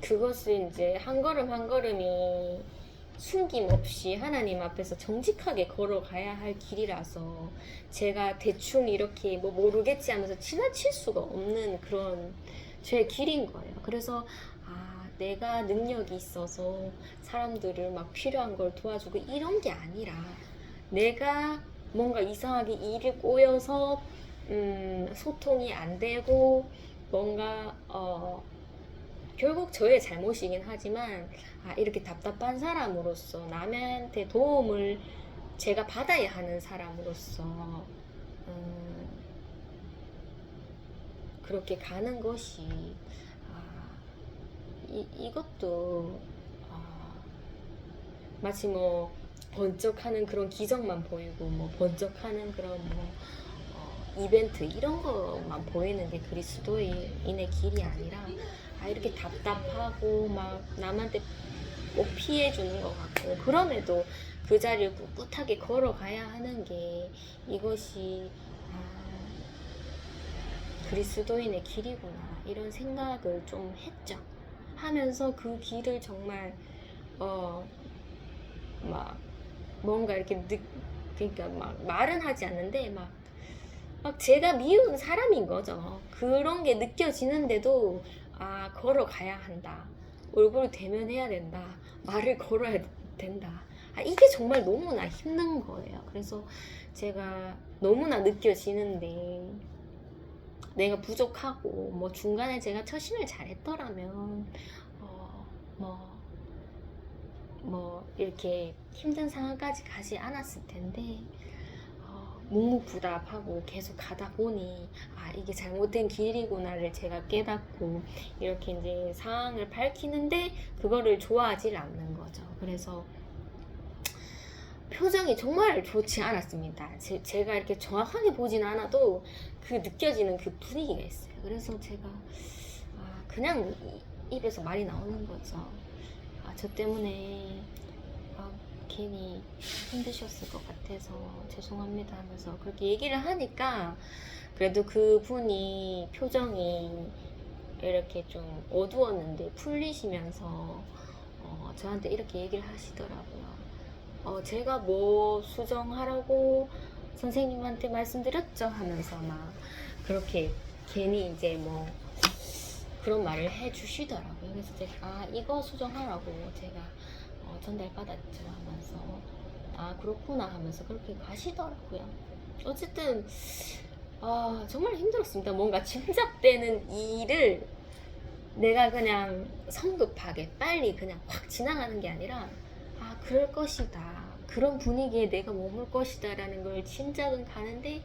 그것을 이제 한 걸음 한 걸음이 숨김없이 하나님 앞에서 정직하게 걸어가야 할 길이라서 제가 대충 이렇게 뭐 모르겠지 하면서 지나칠 수가 없는 그런 제 길인 거예요. 그래서 내가 능력이 있어서 사람들을 막 필요한 걸 도와주고 이런 게 아니라 내가 뭔가 이상하게 일이 꼬여서 소통이 안 되고 뭔가 결국 저의 잘못이긴 하지만 이렇게 답답한 사람으로서 남한테 도움을 제가 받아야 하는 사람으로서 그렇게 가는 것이 이것도 마치 뭐 번쩍하는 그런 기적만 보이고 뭐 번쩍하는 그런 뭐 이벤트 이런 것만 보이는 게 그리스도인의 길이 아니라 이렇게 답답하고 막 남한테 꼭 피해주는 것 같고 그럼에도 그 자리를 꿋꿋하게 걸어가야 하는 게 이것이 그리스도인의 길이구나 이런 생각을 좀 했죠. 하면서 그 길을 정말 막 뭔가 이렇게 그러니까 막 말은 하지 않는데 막 제가 미운 사람인 거죠. 그런 게 느껴지는데도 걸어가야 한다. 얼굴 대면해야 된다. 말을 걸어야 된다. 이게 정말 너무나 힘든 거예요. 그래서 제가 너무나 느껴지는데 내가 부족하고 뭐 중간에 제가 처신을 잘했더라면 뭐 이렇게 힘든 상황까지 가지 않았을 텐데 묵묵부답하고 계속 가다 보니 이게 잘못된 길이구나를 제가 깨닫고 이렇게 이제 상황을 밝히는데 그거를 좋아하지 않는 거죠. 그래서 표정이 정말 좋지 않았습니다. 제가 이렇게 정확하게 보진 않아도 그 느껴지는 그 분위기가 있어요. 그래서 제가 그냥 입에서 말이 나오는 거죠. 저 때문에 괜히 힘드셨을 것 같아서 죄송합니다 하면서 그렇게 얘기를 하니까 그래도 그 분이 표정이 이렇게 좀 어두웠는데 풀리시면서 저한테 이렇게 얘기를 하시더라고요. 제가 뭐 수정하라고 선생님한테 말씀드렸죠 하면서 막 그렇게 괜히 이제 뭐 그런 말을 해주시더라고요. 그래서 제가 이거 수정하라고 제가 전달받았죠 하면서 그렇구나 하면서 그렇게 가시더라고요. 어쨌든 정말 힘들었습니다. 뭔가 짐작되는 일을 내가 그냥 성급하게 빨리 그냥 확 지나가는 게 아니라 그럴 것이다. 그런 분위기에 내가 머물 것이다 라는 걸 짐작은 가는데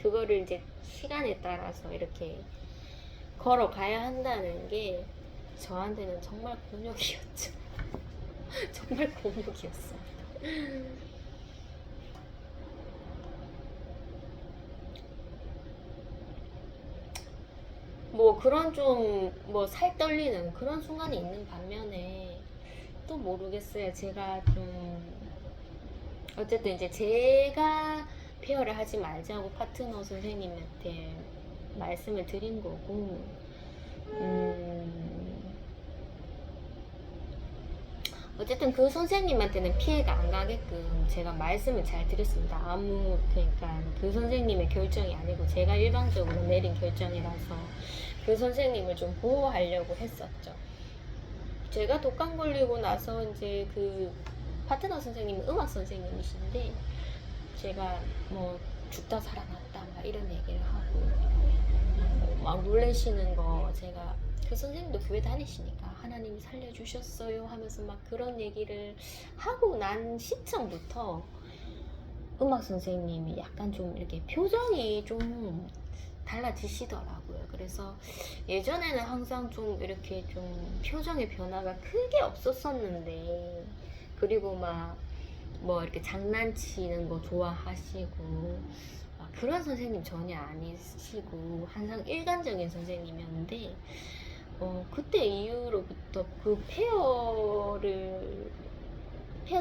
그거를 이제 시간에 따라서 이렇게 걸어가야 한다는 게 저한테는 정말 곤욕이었죠. 정말 곤욕이었어요. 뭐 그런 좀 뭐 살 떨리는 그런 순간이 있는 반면에 또 모르겠어요. 제가 좀 어쨌든 이제 제가 페어를 하지 말자고 파트너 선생님한테 말씀을 드린 거고 어쨌든 그 선생님한테는 피해가 안 가게끔 제가 말씀을 잘 드렸습니다. 그러니까 그 선생님의 결정이 아니고 제가 일방적으로 내린 결정이라서 그 선생님을 좀 보호하려고 했었죠. 제가 독감 걸리고 나서 이제 그 파트너 선생님은 음악 선생님이신데 제가 뭐 죽다 살아났다 막 이런 얘기를 하고 막 놀래시는 거 제가 그 선생님도 교회 다니시니까 하나님이 살려주셨어요 하면서 막 그런 얘기를 하고 난 시점부터 음악 선생님이 약간 좀 이렇게 표정이 좀 달라지시더라고요. 그래서 예전에는 항상 좀 이렇게 좀 표정의 변화가 크게 없었었는데 그리고 막 뭐 이렇게 장난치는 거 좋아하시고 그런 선생님 전혀 아니시고 항상 일관적인 선생님이었는데 그때 이후로부터 그 페어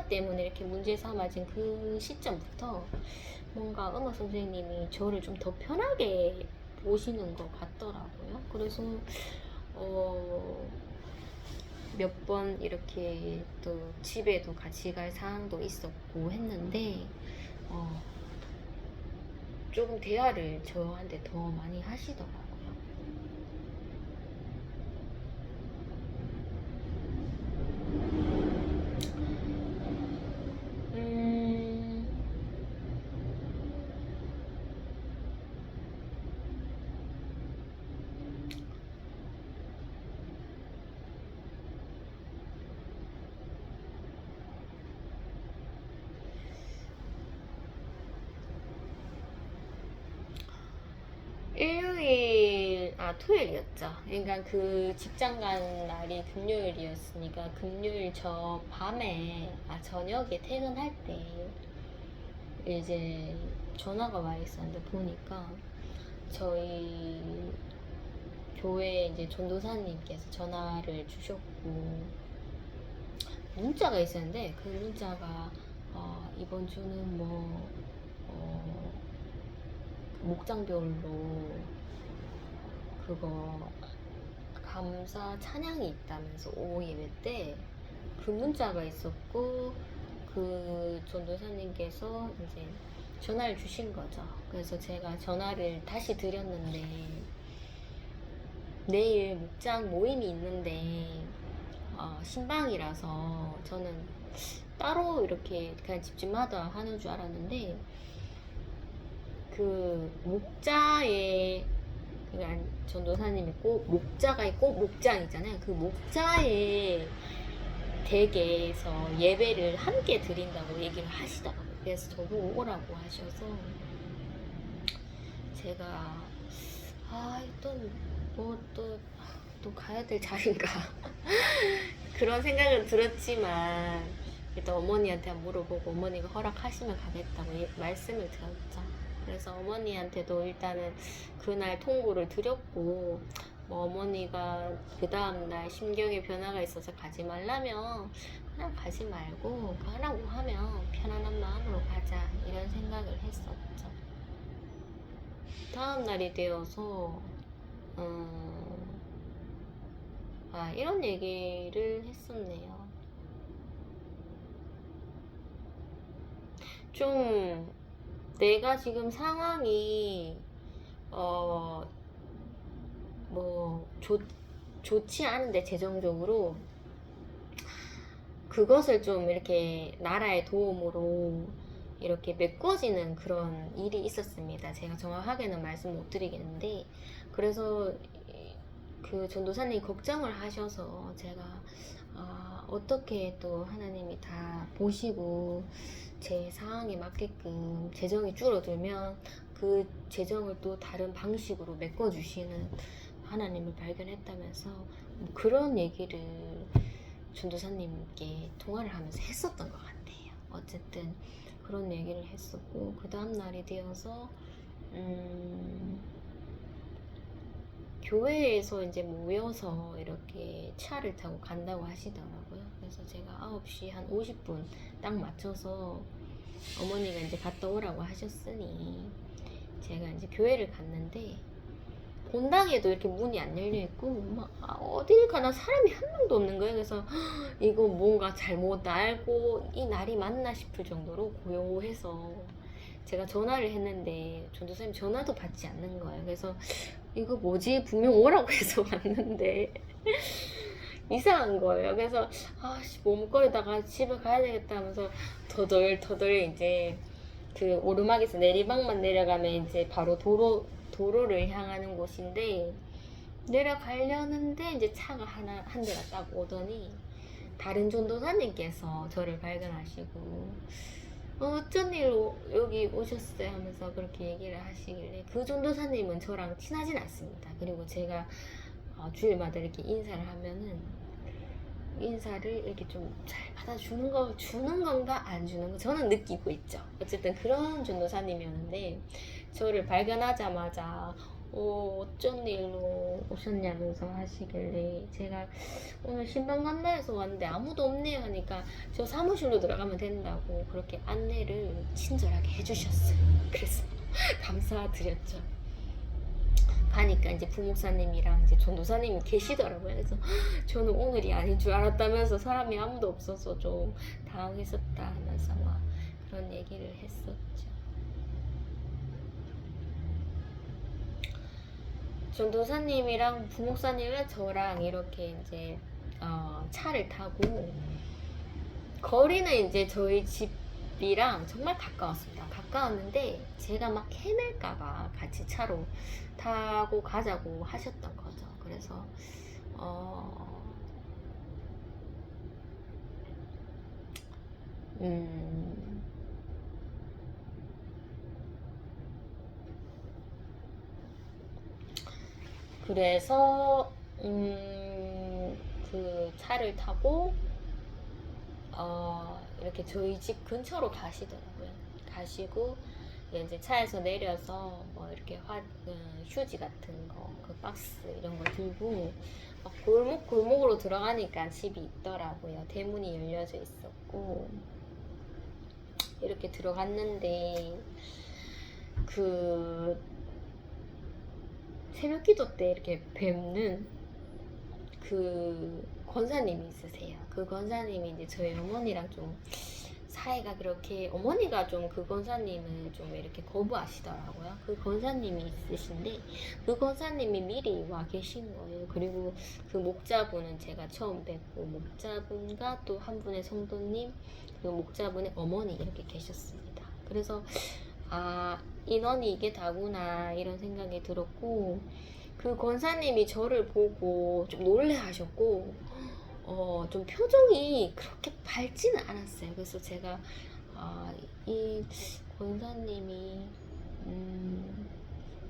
때문에 이렇게 문제 삼아진 그 시점부터 뭔가 음악 선생님이 저를 좀 더 편하게 오시는 것 같더라고요. 그래서 몇 번 이렇게 또 집에도 같이 갈 상황도 있었고 했는데 조금 대화를 저한테 더 많이 하시더라고요. 음, 토요일이었죠. 그러니까 그 직장 간 날이 금요일이었으니까 금요일 저 밤에, 저녁에 퇴근할 때 이제 전화가 와 있었는데 보니까 저희 교회 이제 전도사님께서 전화를 주셨고 문자가 있었는데 그 문자가 이번 주는 뭐 목장별로 그거 감사 찬양이 있다면서 오후 예배 때 그 문자가 있었고 그 전도사님께서 이제 전화를 주신 거죠. 그래서 제가 전화를 다시 드렸는데 내일 목장 모임이 있는데 신방이라서 저는 따로 이렇게 그냥 집집마다 하는 줄 알았는데 그 목자에 그러니까 전도사님이 꼭 목자가 있고 목장이잖아요. 그 목자의 댁에서 예배를 함께 드린다고 얘기를 하시더라고요. 그래서 저보고 오라고 하셔서 제가 또 가야 될 자리인가 그런 생각은 들었지만 일단 어머니한테 한번 물어보고 어머니가 허락하시면 가겠다고 말씀을 드렸죠. 그래서 어머니한테도 일단은 그날 통보를 드렸고 뭐 어머니가 그 다음날 심경의 변화가 있어서 가지 말라면 그냥 가지 말고 가라고 하면 편안한 마음으로 가자 이런 생각을 했었죠. 다음날이 되어서 이런 얘기를 했었네요. 좀 내가 지금 상황이 좋지 않은데 재정적으로 그것을 좀 이렇게 나라의 도움으로 이렇게 메꿔지는 그런 일이 있었습니다. 제가 정확하게는 말씀 못 드리겠는데 그래서 그 전도사님 걱정을 하셔서 제가 어떻게 또 하나님이 다 보시고 제 상황에 맞게끔 재정이 줄어들면 그 재정을 또 다른 방식으로 메꿔주시는 하나님을 발견했다면서 뭐 그런 얘기를 전도사님께 통화를 하면서 했었던 것 같아요. 어쨌든 그런 얘기를 했었고 그 다음 날이 되어서 교회에서 이제 모여서 이렇게 차를 타고 간다고 하시더라고요. 그래서 제가 9시 한 50분 딱 맞춰서 어머니가 이제 갔다 오라고 하셨으니 제가 이제 교회를 갔는데 본당에도 이렇게 문이 안 열려 있고 막 어딜 가나 사람이 한 명도 없는 거예요. 그래서 이거 뭔가 잘못 알고 이 날이 맞나 싶을 정도로 고요해서 제가 전화를 했는데 전도사님 전화도 받지 않는 거예요. 그래서 이거 뭐지? 분명 오라고 해서 왔는데 이상한 거예요. 그래서 머뭇거리다가 집에 가야 되겠다 하면서 더덜 이제 그 오르막에서 내리막만 내려가면 이제 바로 도로를 향하는 곳인데 내려가려는데 이제 차가 한 대가 딱 오더니 다른 전도사님께서 저를 발견하시고 어쩐 일로 여기 오셨어요 하면서 그렇게 얘기를 하시길래 그 전도사님은 저랑 친하진 않습니다. 그리고 제가 주일마다 이렇게 인사를 하면은 인사를 이렇게 좀 잘 받아주는 건가 안 주는 거 저는 느끼고 있죠. 어쨌든 그런 전도사님이었는데 저를 발견하자마자 어쩐 일로 오셨냐면서 하시길래 제가 오늘 신방 간다해서 왔는데 아무도 없네요 하니까 저 사무실로 들어가면 된다고 그렇게 안내를 친절하게 해주셨어요. 그래서 감사드렸죠. 가니까 이제 부목사님이랑 이제 전도사님이 계시더라고요. 그래서 저는 오늘이 아닌 줄 알았다면서 사람이 아무도 없어서 좀 당황했었다 하면서 막 그런 얘기를 했었죠. 전도사님이랑 부목사님이랑 저랑 이렇게 이제 차를 타고 거리는 이제 저희 집이랑 정말 가까웠습니다. 가까웠는데 제가 막 헤맬까봐 같이 차로 타고 가자고 하셨던 거죠. 그래서 그래서 그 차를 타고 이렇게 저희 집 근처로 가시더라고요. 가시고 이제 차에서 내려서 뭐 이렇게 휴지 같은 거, 그 박스 이런 거 들고 막 골목으로 들어가니까 집이 있더라고요. 대문이 열려져 있었고 이렇게 들어갔는데 그 새벽 기도 때 이렇게 뵙는 그 권사님이 있으세요. 그 권사님이 이제 저희 어머니랑 좀 사이가 그렇게, 어머니가 좀 그 권사님을 좀 이렇게 거부하시더라고요. 그 권사님이 있으신데 그 권사님이 미리 와 계신 거예요. 그리고 그 목자분은 제가 처음 뵙고, 목자분과 또 한 분의 성도님, 그 목자분의 어머니 이렇게 계셨습니다. 그래서 인원이 이게 다구나 이런 생각이 들었고, 그 권사님이 저를 보고 좀 놀래하셨고 좀 표정이 그렇게 밝지는 않았어요. 그래서 제가 이 권사님이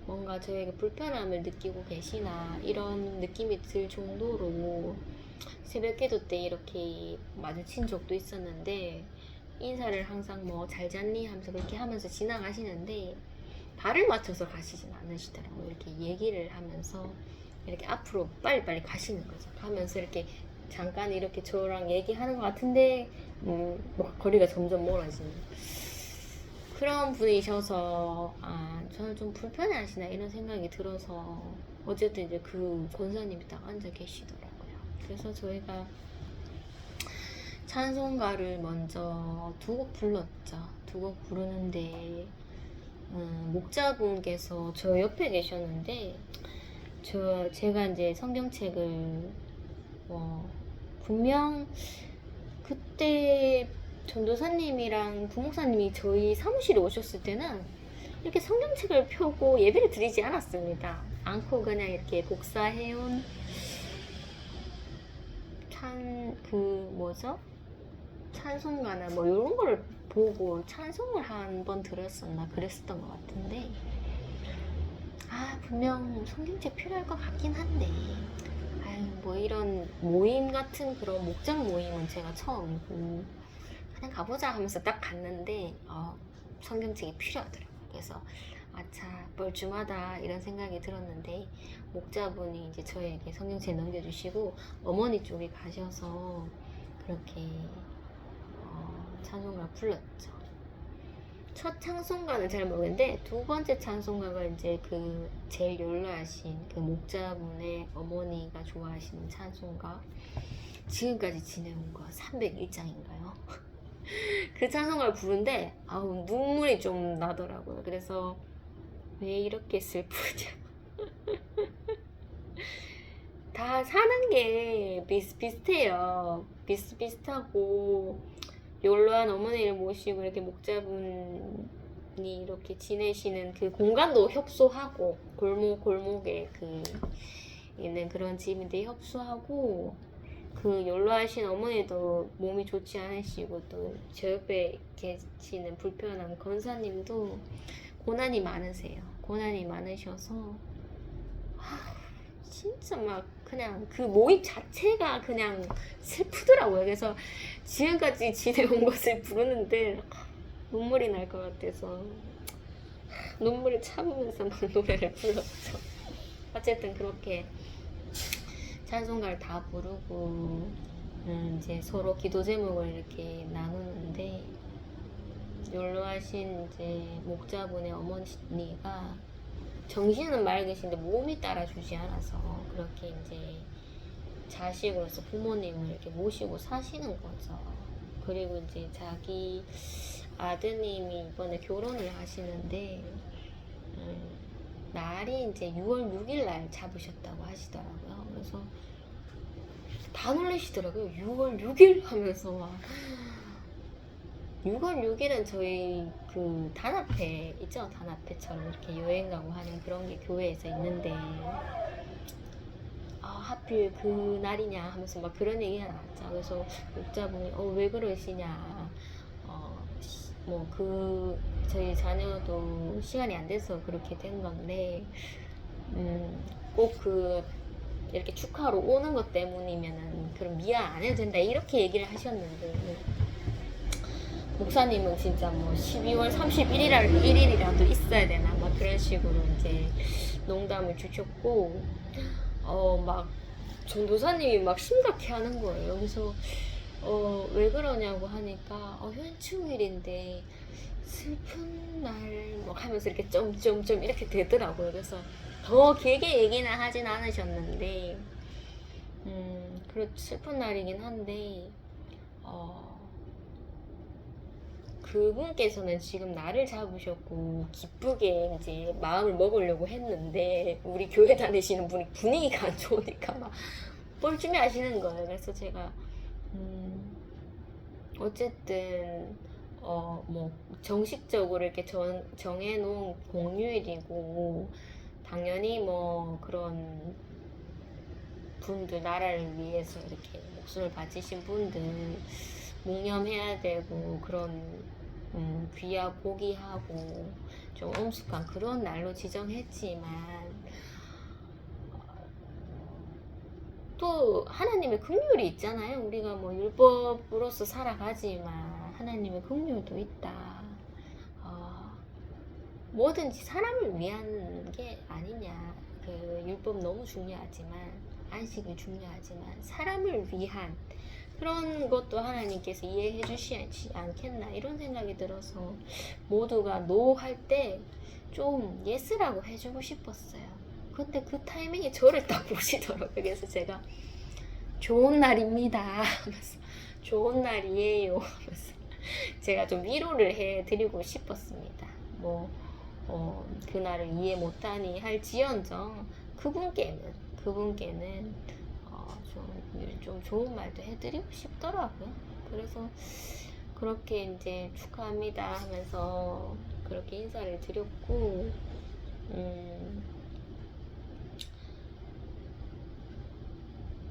뭔가 저에게 불편함을 느끼고 계시나 이런 느낌이 들 정도로 새벽 기도 때 이렇게 마주친 적도 있었는데, 인사를 항상 뭐 잘 잤니 하면서 그렇게 하면서 지나가시는데 발을 맞춰서 가시진 않으시더라고요. 이렇게 얘기를 하면서 이렇게 앞으로 빨리빨리 가시는 거죠. 가면서 이렇게 잠깐 이렇게 저랑 얘기하는 것 같은데 뭐 거리가 점점 멀어지는 그런 분이셔서 저는 좀 불편해하시나 이런 생각이 들어서 어쨌든 이제 그 권사님이 딱 앉아 계시더라고요. 그래서 저희가 찬송가를 먼저 두 곡 불렀죠. 두 곡 부르는데 목자분께서 저 옆에 계셨는데 제가 이제 성경책을 분명 그때 전도사님이랑 부목사님이 저희 사무실에 오셨을 때는 이렇게 성경책을 펴고 예배를 드리지 않았습니다. 않고 그냥 이렇게 복사해온 찬송가나 뭐 이런 거를 보고 찬송을 한 번 들었었나 그랬었던 것 같은데, 분명 성경책 필요할 것 같긴 한데 뭐 이런 모임 같은 그런 목장 모임은 제가 처음이고 그냥 가보자 하면서 딱 갔는데 성경책이 필요하더라고요. 그래서 아차 뻘쭘하다 이런 생각이 들었는데, 목자분이 이제 저에게 성경책 넘겨주시고 어머니 쪽에 가셔서 그렇게 찬송가 불렀죠. 첫 찬송가는 잘 모르겠는데 두 번째 찬송가가 이제 그 제일 연로하신 그 목자분의 어머니가 좋아하시는 찬송가, 지금까지 지내온 거 301장인가요? 그 찬송가를 부른데 눈물이 좀 나더라고요. 그래서 왜 이렇게 슬프냐. 다 사는 게 비슷비슷해요. 비슷비슷하고 연로한 어머니를 모시고 이렇게 목자분이 이렇게 지내시는 그 공간도 협소하고, 골목에 있는 그런 집인데 협소하고, 그 연로하신 어머니도 몸이 좋지 않으시고 또 저 옆에 계시는 불편한 권사님도 고난이 많으세요. 고난이 많으셔서 진짜 막 그냥 그 모임 자체가 그냥 슬프더라고요. 그래서 지금까지 지내온 것을 부르는데 눈물이 날 것 같아서 눈물을 참으면서 막 노래를 불렀죠. 어쨌든 그렇게 찬송가를 다 부르고 이제 서로 기도 제목을 이렇게 나누는데, 연로하신 이제 목자분의 어머니가 정신은 맑으신데 몸이 따라주지 않아서 그렇게 이제 자식으로서 부모님을 이렇게 모시고 사시는 거죠. 그리고 이제 자기 아드님이 이번에 결혼을 하시는데 날이 이제 6월 6일 날 잡으셨다고 하시더라고요. 그래서 다 놀라시더라고요. 6월 6일 하면서 막 6월 6일은 저희 그 단합회 있죠? 단합회처럼 이렇게 여행 가고 하는 그런 게 교회에서 있는데 하필 그 날이냐 하면서 막 그런 얘기가 나왔죠. 그래서 목자분이 왜 그러시냐, 뭐 저희 자녀도 시간이 안 돼서 그렇게 된 건데 꼭 이렇게 축하로 오는 것 때문이면은 그럼 미안 안 해도 된다 이렇게 얘기를 하셨는데, 목사님은 진짜 뭐 12월 31일이라도 있어야 되나 막 그런 식으로 이제 농담을 주셨고, 막 전도사님이 막 심각해 하는 거예요. 그래서 왜 그러냐고 하니까 현충일인데 슬픈 날 뭐 하면서 이렇게 점점점 이렇게 되더라고요. 그래서 더 길게 얘기는 하진 않으셨는데 슬픈 날이긴 한데 그분께서는 지금 나를 잡으셨고 기쁘게 이제 마음을 먹으려고 했는데 우리 교회 다니시는 분이 분위기가 안 좋으니까 막 뻘쭘해 하시는 거예요. 그래서 제가 어쨌든 뭐 정식적으로 이렇게 정해놓은 공휴일이고 당연히 뭐 그런 분들, 나라를 위해서 이렇게 목숨을 바치신 분들 묵념해야 되고 그런 귀하 고귀하고 좀 엄숙한 그런 날로 지정했지만 또 하나님의 긍휼이 있잖아요. 우리가 뭐 율법으로서 살아가지만 하나님의 긍휼도 있다. 뭐든지 사람을 위한 게 아니냐. 그 율법 너무 중요하지만, 안식이 중요하지만 사람을 위한 그런 것도 하나님께서 이해해 주시지 않겠나 이런 생각이 들어서 모두가 노 할 때 좀 예스라고 해주고 싶었어요. 근데 그 타이밍에 저를 딱 보시더라고요. 그래서 제가 좋은 날입니다 하면서 좋은 날이에요 하면서 제가 좀 위로를 해드리고 싶었습니다. 뭐 그날을 이해 못하니 할지언정 그분께는 좀 좋은 말도 해드리고 싶더라고요. 그래서 그렇게 이제 축하합니다 하면서 그렇게 인사를 드렸고,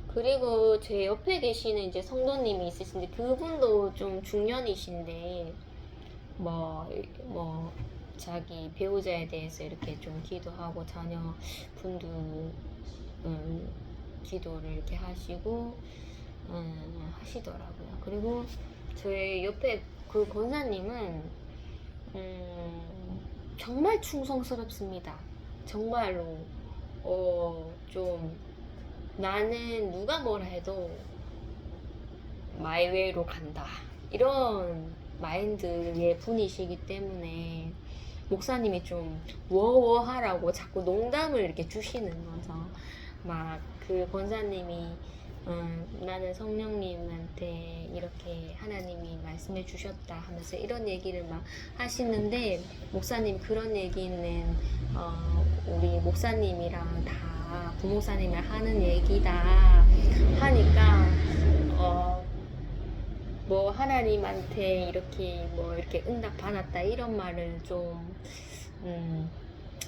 그리고 제 옆에 계시는 이제 성도님이 있으신데 그분도 좀 중년이신데 뭐 자기 배우자에 대해서 이렇게 좀 기도하고 자녀 분들 기도를 이렇게 하시고 하시더라고요. 그리고 저희 옆에 그 권사님은 정말 충성스럽습니다. 정말로 좀 나는 누가 뭐라 해도 마이웨이로 간다 이런 마인드의 분이시기 때문에 목사님이 좀 워워하라고 자꾸 농담을 이렇게 주시는 거죠. 막 그 권사님이 나는 성령님한테 이렇게 하나님이 말씀해 주셨다 하면서 이런 얘기를 막 하시는데, 목사님 그런 얘기는 우리 목사님이랑 다 부목사님이 하는 얘기다 하니까 뭐 하나님한테 이렇게 응답 받았다 이런 말을 좀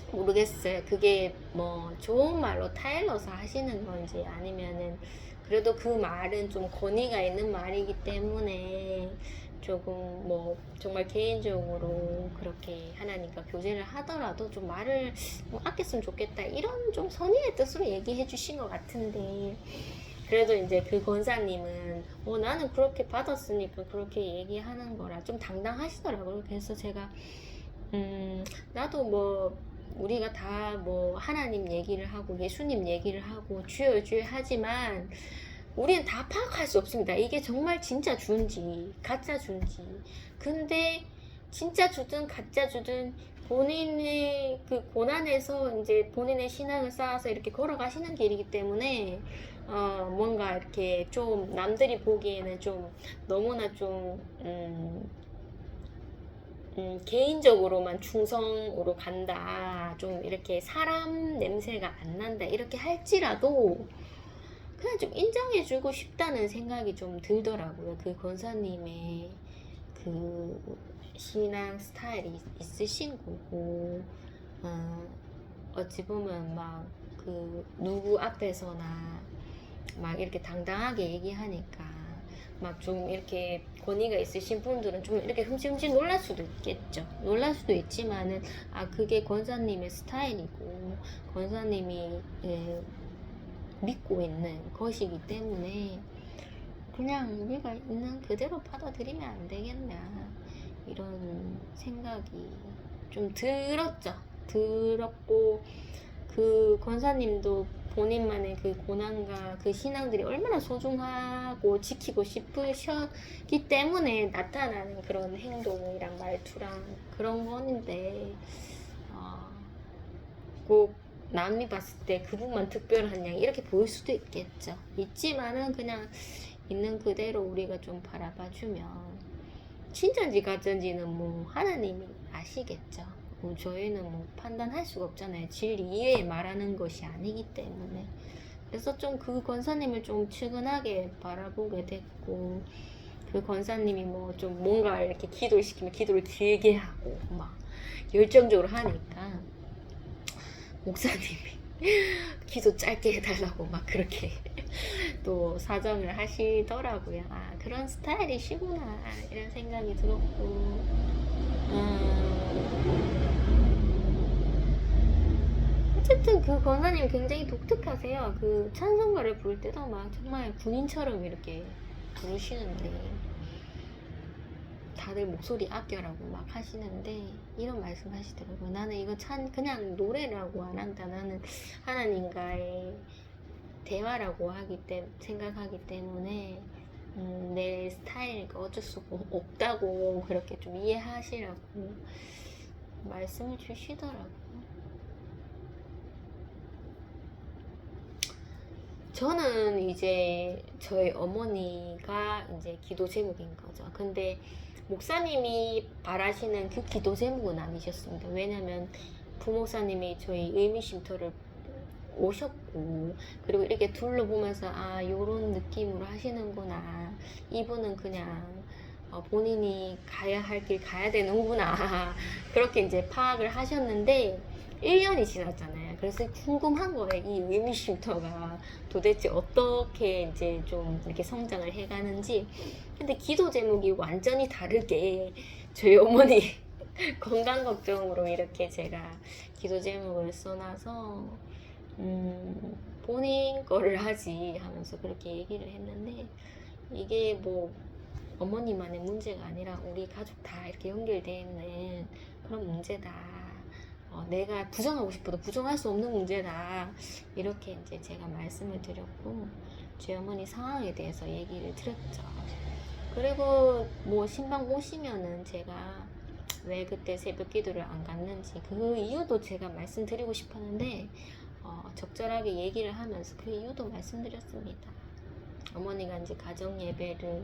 모르겠어요. 그게 뭐 좋은 말로 타일러서 하시는 건지 아니면은 그래도 그 말은 좀 권위가 있는 말이기 때문에 조금 뭐 정말 개인적으로 그렇게 하나님과 교제를 하더라도 좀 말을 뭐 아꼈으면 좋겠다 이런 좀 선의의 뜻으로 얘기해 주신 것 같은데, 그래도 이제 그 권사님은 나는 그렇게 받았으니까 그렇게 얘기하는 거라 좀 당당하시더라고요. 그래서 제가 나도 뭐 우리가 다 뭐 하나님 얘기를 하고 예수님 얘기를 하고 주여 주여 하지만 우리는 다 파악할 수 없습니다. 이게 정말 진짜 주인지 가짜 주인지. 근데 진짜 주든 가짜 주든 본인의 그 고난에서 이제 본인의 신앙을 쌓아서 이렇게 걸어가시는 길이기 때문에 뭔가 이렇게 좀 남들이 보기에는 좀 너무나 좀 개인적으로만 충성으로 간다, 좀 이렇게 사람 냄새가 안 난다 이렇게 할지라도 그냥 좀 인정해주고 싶다는 생각이 좀 들더라고요. 그 권사님의 그 신앙 스타일이 있으신 거고, 어찌 보면 막 그 누구 앞에서나 막 이렇게 당당하게 얘기하니까 막 좀 이렇게 권위가 있으신 분들은 좀 이렇게 흠칫흠칫 놀랄 수도 있겠죠. 놀랄 수도 있지만은 그게 권사님의 스타일이고 권사님이 믿고 있는 것이기 때문에 그냥 우리가 있는 그대로 받아들이면 안 되겠나 이런 생각이 좀 들었죠. 들었고 그 권사님도 본인만의 그 고난과 그 신앙들이 얼마나 소중하고 지키고 싶으셨기 때문에 나타나는 그런 행동이랑 말투랑 그런 건데 꼭 남이 봤을 때 그분만 특별한 양 이렇게 보일 수도 있지만은 그냥 있는 그대로 우리가 좀 바라봐주면 진짜인지 가짜인지는 뭐 하나님이 아시겠죠. 저희는 뭐 판단할 수가 없잖아요. 진리 이외에 말하는 것이 아니기 때문에. 그래서 좀 그 권사님을 좀 측은하게 바라보게 됐고, 그 권사님이 뭐 좀 뭔가 이렇게 기도를 시키면 기도를 길게 하고 막 열정적으로 하니까 목사님이 기도 짧게 해달라고 막 그렇게 또 사정을 하시더라고요. 그런 스타일이시구나 이런 생각이 들었고, 어쨌든 그 권사님 굉장히 독특하세요. 그 찬송가를 부를 때도 막 정말 군인처럼 이렇게 부르시는데 다들 목소리 아껴라고 막 하시는데 이런 말씀 하시더라고요. 나는 이거 그냥 노래라고 안 한다. 나는 하나님과의 대화라고 생각하기 때문에 내 스타일이니까 어쩔 수 없다고 그렇게 좀 이해하시라고 말씀을 주시더라고요. 저는 이제 저희 어머니가 이제 기도 제목인 거죠. 근데 목사님이 바라시는 그 기도 제목은 아니셨습니다. 왜냐면 부목사님이 저희 의미쉼터를 오셨고, 그리고 이렇게 둘러보면서 요런 느낌으로 하시는구나, 이분은 그냥 본인이 가야 할 길 가야 되는구나 그렇게 이제 파악을 하셨는데 1년이 지났잖아요. 그래서 궁금한 거예요. 이 의미쉼터가 도대체 어떻게 이제 좀 이렇게 성장을 해가는지. 근데 기도 제목이 완전히 다르게 저희 어머니 건강 걱정으로 이렇게 제가 기도 제목을 써놔서 본인 거를 하지 하면서 그렇게 얘기를 했는데, 이게 뭐 어머니만의 문제가 아니라 우리 가족 다 이렇게 연결되어 있는 그런 문제다. 내가 부정하고 싶어도 부정할 수 없는 문제다. 이렇게 이제 제가 말씀을 드렸고, 저희 어머니 상황에 대해서 얘기를 드렸죠. 그리고 뭐 신방 오시면은 제가 왜 그때 새벽 기도를 안 갔는지 그 이유도 제가 말씀드리고 싶었는데 적절하게 얘기를 하면서 그 이유도 말씀드렸습니다. 어머니가 이제 가정 예배를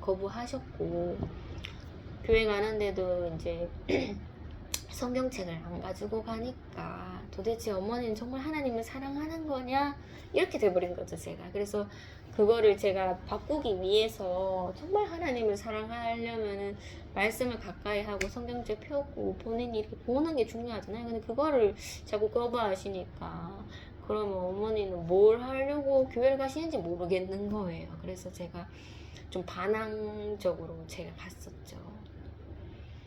거부하셨고, 교회 가는데도 이제 성경책을 안 가지고 가니까 도대체 어머니는 정말 하나님을 사랑하는 거냐 이렇게 돼버린 거죠, 제가. 그래서 그거를 제가 바꾸기 위해서 정말 하나님을 사랑하려면은 말씀을 가까이 하고 성경책 펴고 본인이 이렇게 보는 게 중요하잖아요. 근데 그거를 자꾸 거부하시니까 그러면 어머니는 뭘 하려고 교회를 가시는지 모르겠는 거예요. 그래서 제가 좀 반항적으로 제가 갔었죠.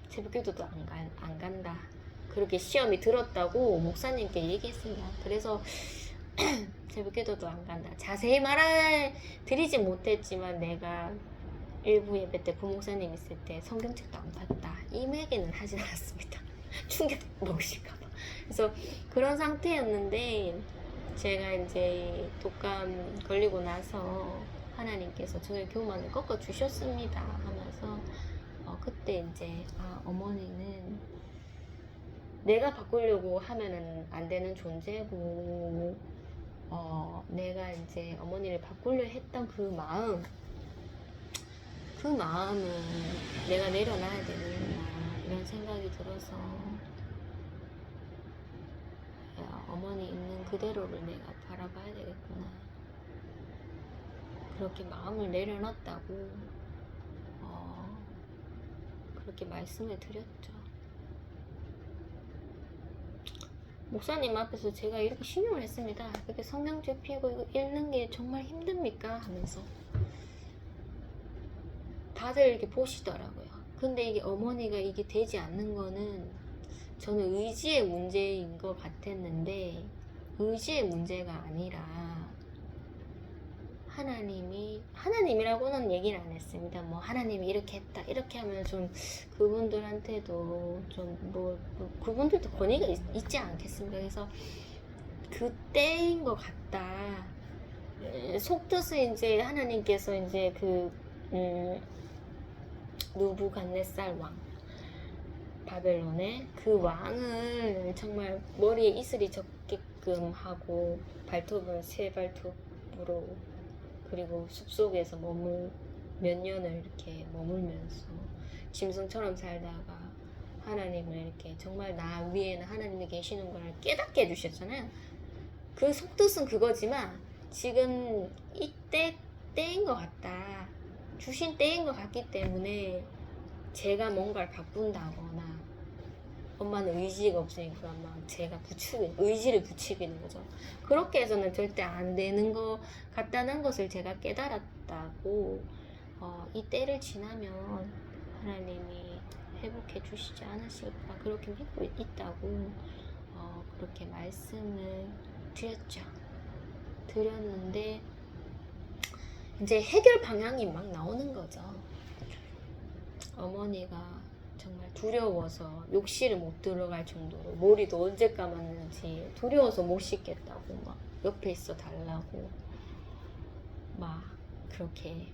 새벽기도도 안 간다. 그렇게 시험이 들었다고 목사님께 얘기했습니다. 그래서 새벽기도도 안 간다. 자세히 말해드리지 못했지만 내가 일부 예배 때 부목사님 있을 때 성경책도 안 봤다, 이 얘기는 하진 않았습니다. 충격 먹으실까봐. 그래서 그런 상태였는데 제가 이제 독감 걸리고 나서 하나님께서 저의 교만을 꺾어 주셨습니다 하면서 그때 이제 어머니는 내가 바꾸려고 하면은 안 되는 존재고, 내가 이제 어머니를 바꾸려 했던 그 마음은 내가 내려놔야 되는구나 이런 생각이 들어서, 야, 어머니 있는 그대로를 내가 바라봐야 되겠구나. 그렇게 마음을 내려놨다고 그렇게 말씀을 드렸죠. 목사님 앞에서 제가 이렇게 신용을 했습니다. 이렇게 성경책 피고 이거 읽는 게 정말 힘듭니까? 하면서 다들 이렇게 보시더라고요. 근데 이게 어머니가 이게 되지 않는 거는 저는 의지의 문제인 것 같았는데, 의지의 문제가 아니라 하나님이라고는 얘기를 안 했습니다. 뭐 하나님이 이렇게 했다 이렇게 하면 좀 그분들한테도 좀 그분들도 권위가 있지 않겠습니까? 그래서 그때인 것 같다. 속뜻은 이제 하나님께서 이제 느부갓네살 왕, 바벨론의 그 왕을 정말 머리에 이슬이 적게끔 하고 발톱을 세 발톱으로, 그리고 숲속에서 몇 년을 이렇게 머물면서 짐승처럼 살다가 하나님을 이렇게 정말 나 위에는 하나님이 계시는 걸 깨닫게 해주셨잖아요. 그 속뜻은 그거지만 지금 이때 때인 것 같다. 주신 때인 것 같기 때문에 제가 뭔가를 바꾼다거나, 엄마는 의지가 없으니까 막 제가 의지를 부추기는 거죠. 그렇게 해서는 절대 안 되는 것 같다는 것을 제가 깨달았다고, 이 때를 지나면 하나님이 회복해 주시지 않으실까 그렇게 믿고 있다고 그렇게 말씀을 드렸는데 이제 해결 방향이 막 나오는 거죠. 어머니가 정말 두려워서 욕실을 못 들어갈 정도로 머리도 언제 감았는지 두려워서 못 씻겠다고 막 옆에 있어 달라고 막 그렇게